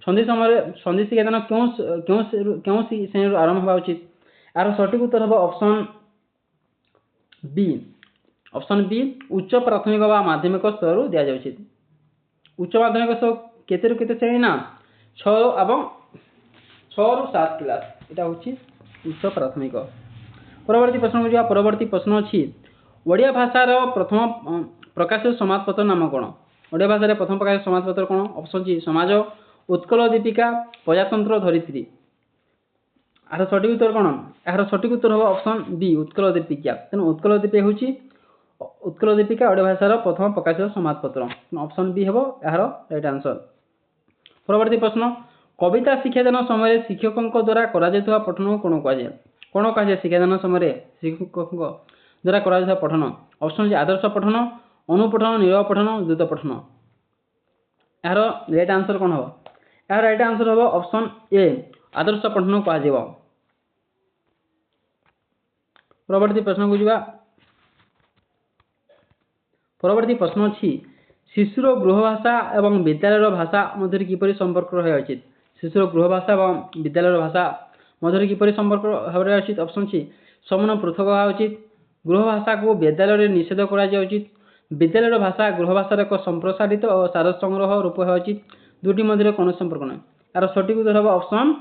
Speaker 1: संधि समय संधि शिक्षादान क्यों क्यों क्यों श्रेणी आरंभ होगा उचित यार सठिक उत्तर हम ऑप्शन बी उच्च प्राथमिक व माध्यमिक स्तर दि जाउछि उच्च माध्यमिक स्तर केते केते श्रेणी ना 6 एवं 6 रु 7 क्लास एटा होछि उच्च प्राथमिक। परवर्ती प्रश्न को परवर्ती प्रश्न अछि ओडिया भाषा रो प्रथम प्रकाशित समाजपत्र नाम कोन ओडिया भाषा रे प्रथम प्रकाशित समाजपत्र कोन ऑप्शन जी समाज उत्कल दीपिका प्रजातंत्र धरित्री आर सठिक उत्तर कोन यार सठिक उत्तर हो ऑप्शन बी उत्कल दीपिका तेन उत्कल दीपिका होछि उत्कल दीपिका ओडिया भाषा रो प्रथम प्रकाशित समाजपत्र ऑप्शन बी हेबो यार राइट आंसर। परवर्ती प्रश्न कविता शिक्षादान समय शिक्षकों द्वारा करा जायतवा पठन कोन कहा जाय शिक्षादान समय शिक्षकों द्वारा करा जायतवा पठन ऑप्शन जी आदर्श पठन अनुपठन निरव पठन द्रुत पठन यार राइट आंसर कोन हो यार राइट आंसर हो ऑप्शन ए आदर्श पठन कहा जाय। परवर्ती प्रश्न को जिबा परवर्ती प्रश्न अछि शिशुर गृह भाषा एवं विद्यालय भाषा मध्य किपरि संपर्क रहा उचित शिशुर गृह भाषा एवं विद्यालय भाषा मध्य किपरि संपर्क रहा उचित ऑप्शन सी समान पृथक होगा उचित गृह भाषा को विद्यालय निषेध करा उचित विद्यालय भाषा गृह भाषार एक संप्रसारित और सार संग्रह रूप है उचित दुटी मध्य कौन संपर्क ना यार सठिक उत्तर हम ऑप्शन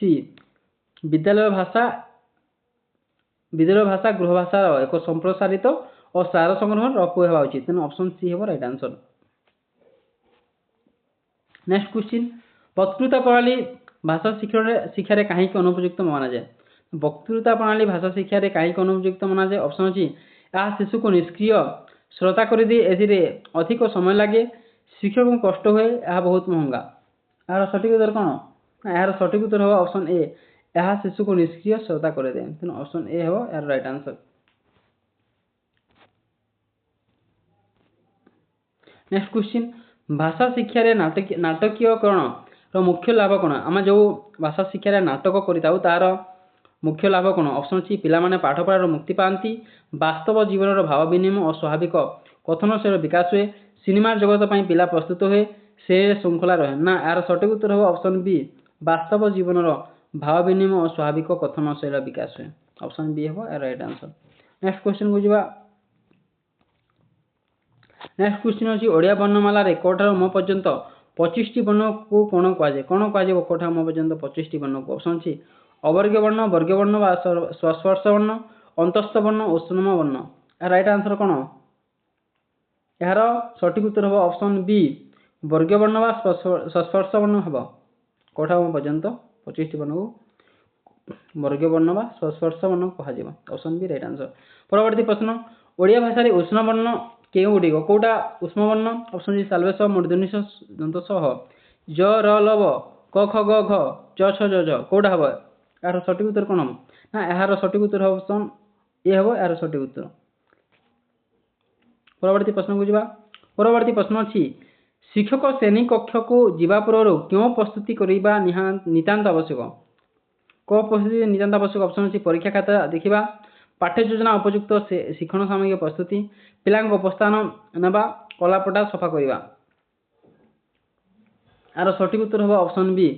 Speaker 1: सी विद्यालय भाषा गृह भाषार एक संप्रसारित और सार संग्रह रूप है उचित तेणु ऑप्शन सी है राइट आंसर। नेक्स्ट क्वेश्चन वक्तृता प्रणाली भाषा शिक्षा रे कहीं अनुपयुक्त माना जाए वक्तृता प्रणाली भाषा शिक्षा रे कहीं अनुपयुक्त माना जाए ऑप्शन अच्छी या शिशु को निष्क्रिय श्रोता कर दी ए अधिक समय लगे शिक्षक को कष्ट हुए यह बहुत महंगा यार सठिक उत्तर कौन यार सठिक उत्तर हम ऑप्शन ए यह शिशु को निष्क्रिय श्रोता कर दे तेणु ऑप्शन ए हो यार राइट आंसर। नेक्स्ट क्वेश्चन भाषा शिक्षा रे नाटकीयकरण मुख्य लाभ कौन आम जो भाषा शिक्षा नाटक करताऊ तार मुख्य लाभ कौन ऑप्शन सी पिला माने पाठ पढ़ार मुक्ति पाती वास्तव जीवन भाव विनिमय और स्वाभाविक कथन शैली विकास हुए सिनेमा जगत पर पिला प्रस्तुत हुए से श्रृंखला रहे ना यार सठिक उत्तर हो ऑप्शन बी वास्तव जीवन भाव विनिमय और स्वाभाविक कथन शैली विकास हुए ऑप्शन बी है राइट आंसर। नेक्स्ट क्वेश्चन को जीवा नेक्स्ट क्वेश्चन अच्छी ओडिया वर्णमाला रे कोठार म पर्यंत 25 वर्ण को कौन कहुए कोठा म पर्यंत 25 वर्ण को ऑप्शन सी अवर्ग वर्ण व स्वस्पर्श वर्ण अंतस्थ वर्ण उष्णम वर्ण राइट आंसर कौन यार सठिक उत्तर हम ऑप्शन बी वर्ग वर्ण व स्वस्पर्श वर्ण हम कोठा म पर्यंत 25 वर्ण को वर्ग वर्ण व स्वस्पर्श वर्ण कह ऑप्शन बी राइट आंसर। परवर्ती प्रश्न ओडिया भाषा उष्ण वर्ण केउ गुड़िक कौटा उष्म वर्ण ऑप्शन सी साल्वेश मूर्धन्य दंत सह ज र ल क ख ग घ च छ ज झ कौटा हम यार सठिक उत्तर कौन हम ना यार सठिक उत्तर ऑप्शन ए हम यार सठिक उत्तर। परवर्ती प्रश्न को जीवा परवर्ती प्रश्न अच्छी शिक्षक श्रेणी कक्ष को जीवा पूर्व क्यों प्रस्तुति करवा नितांत आवश्यक कौ प्रस्तुति नितांत आवश्यक ऑप्शन अच्छी परीक्षा खाता देखा पाठ्य योजना उपयुक्त शिक्षण सामग्री प्रस्तुति पिला उपस्थान नेबा कलापटा सफा करवा यार सठिक उत्तर हम ऑप्शन बी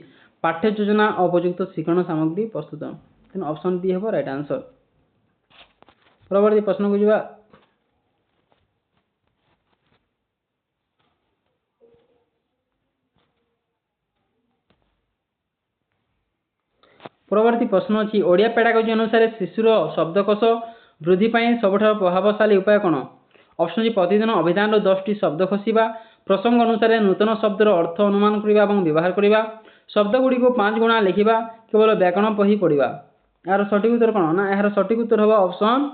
Speaker 1: पाठ्य योजना उपयुक्त शिक्षण सामग्री प्रस्तुत तेणु ऑप्शन बी है राइट आंसर। परवर्ती प्रश्न को जीवा परवर्ती प्रश्न अच्छी ओडिया पेडागोजी अनुसार शिशुर शब्दकोश वृद्धि सबुठ प्रभावशाली उपाय कौन ऑप्शन सी प्रतिदिन अभिधान 10टी शब्द खसवा प्रसंग अनुसार नूतन शब्दर अर्थ अनुमान करने और व्यवहार करने शब्द गुड़ी को 5 गुणा लिखा केवल व्याकरण बही पढ़ा यार सठिक उत्तर कौन ना यार सठिक उत्तर हम ऑप्शन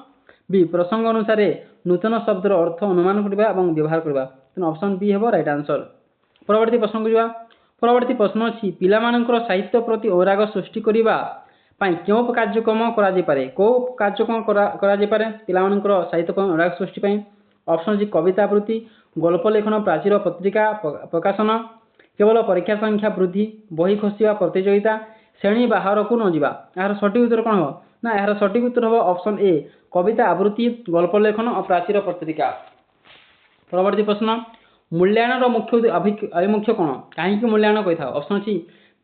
Speaker 1: बी प्रसंग अनुसार नूतन शब्दर अर्थ अनुमान करने और व्यवहार करने तेणु ऑप्शन बी है राइट आंसर। परवर्ती प्रश्न को परवर्ती प्रश्न अच्छी पिलामानंकर साहित्य प्रति अनुराग सृष्टि करने क्यों कार्यक्रम करे कौ कार्यक्रम करे पिलामानंकर साहित्य प्रति अनुराग सृष्टि ऑप्शन सी कविता आवृत्ति गल्प लेखन प्राचीर पत्रिका प्रकाशन केवल परीक्षा संख्या वृद्धि बही खसिबा प्रतियोगिता श्रेणी बाहर को न जावा यार सठिक उत्तर कौन हम ना यार सठिक उत्तर हम ऑप्शन ए कविता आवृत्ति गल्प लेखन और प्राचीर पत्रिका। परवर्ती प्रश्न मूल्यांकन मुख्य आभिमुख्य कौन कहीं मूल्यांकन कही था ऑप्शन अच्छी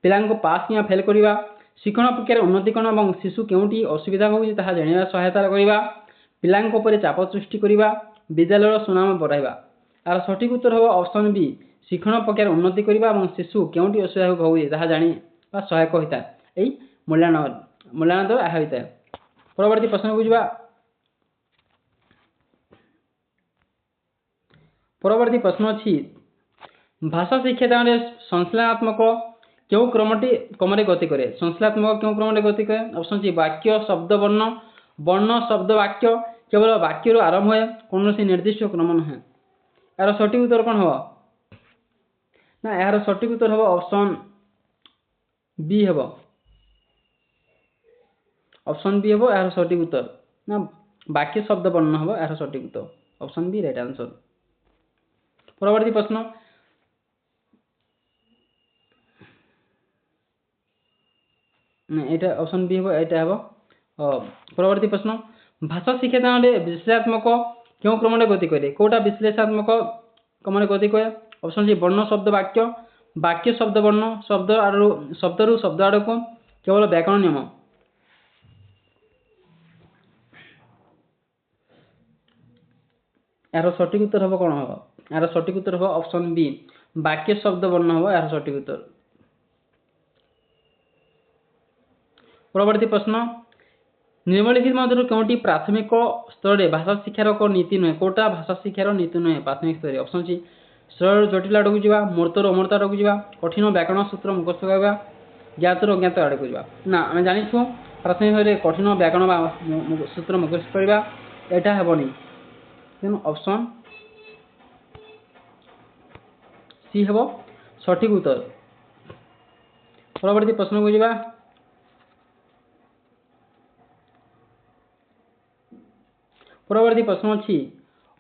Speaker 1: पिला पास या फेल करवा शिक्षण प्रक्रिया उन्नतिकरण और शिशु केउटी असुविधा होगी जाना सहायता करवा पिला चाप सृष्टि करवा विद्यालय सुनाम बढ़ावा यार सठिक उत्तर हम ऑप्शन बी शिक्षण प्रक्रिया उन्नति करवा और शिशु केउटी असुविधा होगी जाना सहायक होता है यही मूल्यांकन द्वारा यह होता है। परवर्ती प्रश्न को जा परवर्ती प्रश्न अच्छी भाषा शिक्षा संश्लेषणात्मक क्यों क्रम गति करे संश्लेषणात्मक क्यों क्रम गति करे ऑप्शन सी वाक्य शब्द वर्ण वर्ण शब्द वाक्य केवल वाक्य आरंभ है कौन सी निर्दिष्ट क्रम नुहे यार सठिक उत्तर कौन हम ना यार सठिक उत्तर हम ऑप्शन बी हम ऑप्शन बी हम यार सठिक उत्तर ना वाक्य शब्द वर्ण हम यार सठिक उत्तर ऑप्शन बी राइट आंसर। परवर्ती प्रश्न एटा ऑप्शन बी हम एटा हम। परवर्ती प्रश्न भाषा शिक्षा विश्लेषणात्मक क्यों क्रम गति करे कौटा विश्लेषणात्मक क्रम गति करे ऑप्शन सी वर्ण शब्द वाक्य वाक्य शब्द वर्ण शब्द शब्द शब्द आड़ को केवल व्याकरण नियम यार सठिक उत्तर हम कौन हम यार सठिक उत्तर हम ऑप्शन बी वाक्य शब्द वर्ण हम यार सठिक उत्तर। परवर्ती प्रश्न निम्नलिखित मध्य कौटी प्राथमिक स्तर में भाषा शिक्षार को नीति नुहे कौटा भाषा शिक्षार नीति नुहे प्राथमिक स्तर ऑप्शन सी सरल जटिल आड़ को जावा मूर्तर अमूर्त आड़ को जावा कठिन व्याकरण सूत्र मुखस्थ करवा ज्ञातर अज्ञात आड़ को जावा ना आम जाचु प्राथमिक स्तर में कठिन व्याकरण सूत्र मुखस्थ करवा एटा हेबनी तेणु ऑप्शन सी हेब सठिक उत्तर। परवर्ती प्रश्न को जावा परवर्ती प्रश्न अच्छी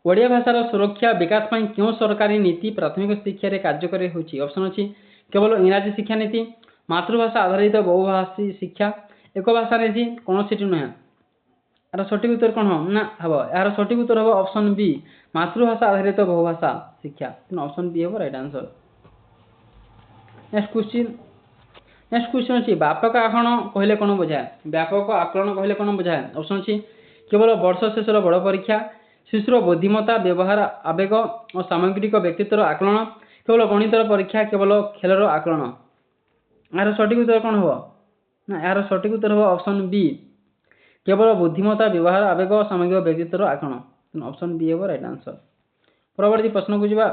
Speaker 1: ओडिया भाषार सुरक्षा विकास पर क्यों सरकारी नीति प्राथमिक शिक्षा कार्यकारी होची ऑप्शन अच्छी केवल इंग्राजी शिक्षा नीति मातृभाषा आधारित बहुभाषी शिक्षा एक भाषा नीति कौन सी नुहे यार सठिक उत्तर कौन हम ना हम यार सठिक उत्तर हम ऑप्शन बी मातृभाषा आधारित बहुभाषा शिक्षा ऑप्शन बी हम राइट आंसर। नेक्स्ट क्वेश्चन अच्छी व्यापक आकलन कहले कौन बुझाए व्यापक आकलन कहले कौन बुझाए ऑप्शन अच्छी केवल वर्ष शेषर बड़ परीक्षा शिशुर बुद्धिमत्ता व्यवहार आवेग और सामग्रिक व्यक्तित्व आकलन केवल गणितर परीक्षा केवल खेलर आकलन यार सठिक उत्तर कौन हम ना यार सठिक उत्तर हम ऑप्शन बी केवल बुद्धिमत्ता व्यवहार आवेग और सामग्रिक व्यक्तित्व आकलन ऑप्शन बी हम राइट आंसर। परवर्ती प्रश्न को जावा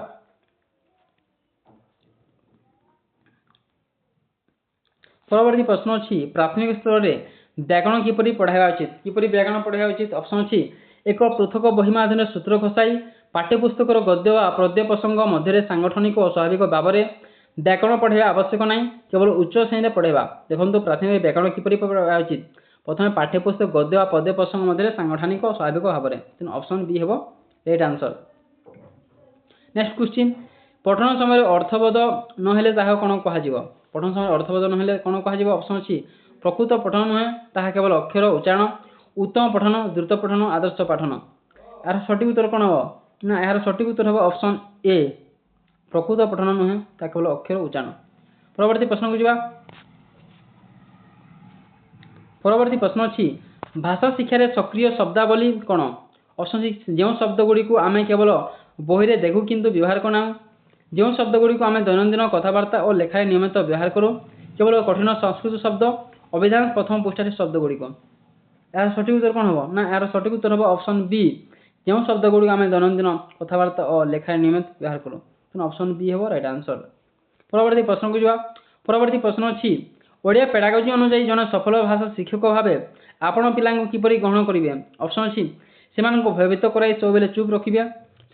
Speaker 1: परवर्ती प्रश्न अच्छी प्राथमिक स्तर में व्याकरण किपरि पढ़ाइबा उचित किपरि व्याकरण पढ़ाइबा उचित ऑप्शन अच्छी एक पृथक बही माध्यम सूत्र खसाई पाठ्यपुस्तकर गद्य व पद्य प्रसंग मध्य सांगठनिक और स्वाभाविक भाव में व्याकरण पढ़ाइबा आवश्यक नहीं केवल उच्च श्रेणी पढ़ाइबा देखो प्राथमिक व्याकरण किपरि पढ़ाइबा उचित प्रथम पाठ्यपुस्तक गद्य व पद्य प्रसंग मध्य सांगठनिक और स्वाभाविक भाव में तेणु ऑप्शन बी हम राइट आंसर। नेक्स्ट क्वेश्चन पठन समय अर्थबोध नहेले ताहा कौन कह पठन समय अर्थबोध नहेले कौन कह ऑप्शन अच्छी प्रकृत पठन नुहे ताहा केवल अक्षर उच्चारण उत्तम पठन द्रुत पठन आदर्श पाठन यार सठिक उत्तर कौन हम ना यार सठिक उत्तर हम ऑप्शन ए प्रकृत पठन नुहे ताहा केवल अक्षर उच्चारण। परवर्ती प्रश्न को जावा परवर्ती प्रश्न अच्छी भाषा शिक्षार सक्रिय शब्दावली कौन ऑप्शन सी जो शब्द गुड़ी को आम केवल बही में देखू किंतु व्यवहार करना जो शब्द गुड़ी को आम दैनंदिन कथबार्ता और लेखार नियमित व्यवहार करूँ केवल कठिन संस्कृत शब्द अभिधान प्रथम पृष्ठ शब्द गुड़िक यार सठिक उत्तर कौन हम ना यार सठिक उत्तर हम ऑप्शन बी जो शब्द गुड़ी आम दैनंदिन कथबार्ता और लेखार नियमित व्यवहार करूँ ऑप्शन बी हम राइट आंसर। परवर्ती प्रश्न को जावा परवर्ती प्रश्न अच्छी ओडिया पेडागोजी अनुसार जन सफल भाषा शिक्षक भाव आपण पिला किपरि ग्रहण करेंगे ऑप्शन अच्छी से भयभीत कराई सब चुप रखिए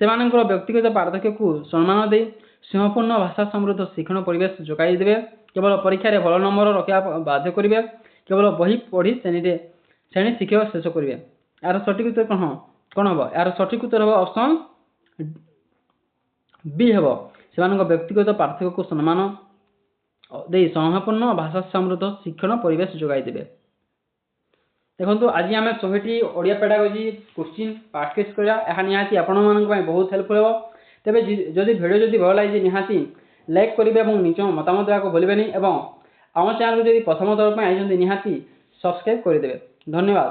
Speaker 1: से व्यक्तिगत पार्थक्य को सम्मान दे स्नेहपूर्ण भाषा समृद्ध शिक्षण परिवेश जोगाई देवे केवल परीक्षा भल नंबर रखा बाध्य करेंगे केवल बही पढ़ी श्रेणी शिक्षा शेष करेंगे यार सठिक उत्तर कौन हम यार सठिक उत्तर हम ऑप्शन बी हम ସେମାନଙ୍କ ବ୍ୟକ୍ତିଗତ ପାର୍ଥକ୍ୟକୁ ସମ୍ମାନ ଦେଇ ସଂଭାବପୂର୍ଣ୍ଣ ଭାଷା ସମୃଦ୍ଧ ଶିକ୍ଷଣ ପରିବେଶ ଯୋଗାଇ ଦେବେ। ଦେଖନ୍ତୁ ଆଜି ଆମେ 100ଟି ଓଡ଼ିଆ ପେଡାଗୋଜି କ୍ୱେଶ୍ଚିନ୍ ପ୍ରାକ୍ଟିସ୍ କରିବା। ଏହା ନିହାତି ଆପଣମାନଙ୍କ ପାଇଁ ବହୁତ ହେଲ୍ପଫୁଲ୍ ହେବ। ତେବେ ଯଦି ଭିଡ଼ିଓ ଯଦି ଭଲ ଲାଗିଛି ନିହାତି ଲାଇକ୍ କରିବେ ଏବଂ ନିଜ ମତାମତ ଦେବାକୁ ଭୁଲିବେନି ଏବଂ ଆମ ଚ୍ୟାନେଲକୁ ଯଦି ପ୍ରଥମ ଥର ପାଇଁ ଆଇଛନ୍ତି ନିହାତି ସବସ୍କ୍ରାଇବ୍ କରିଦେବେ। ଧନ୍ୟବାଦ।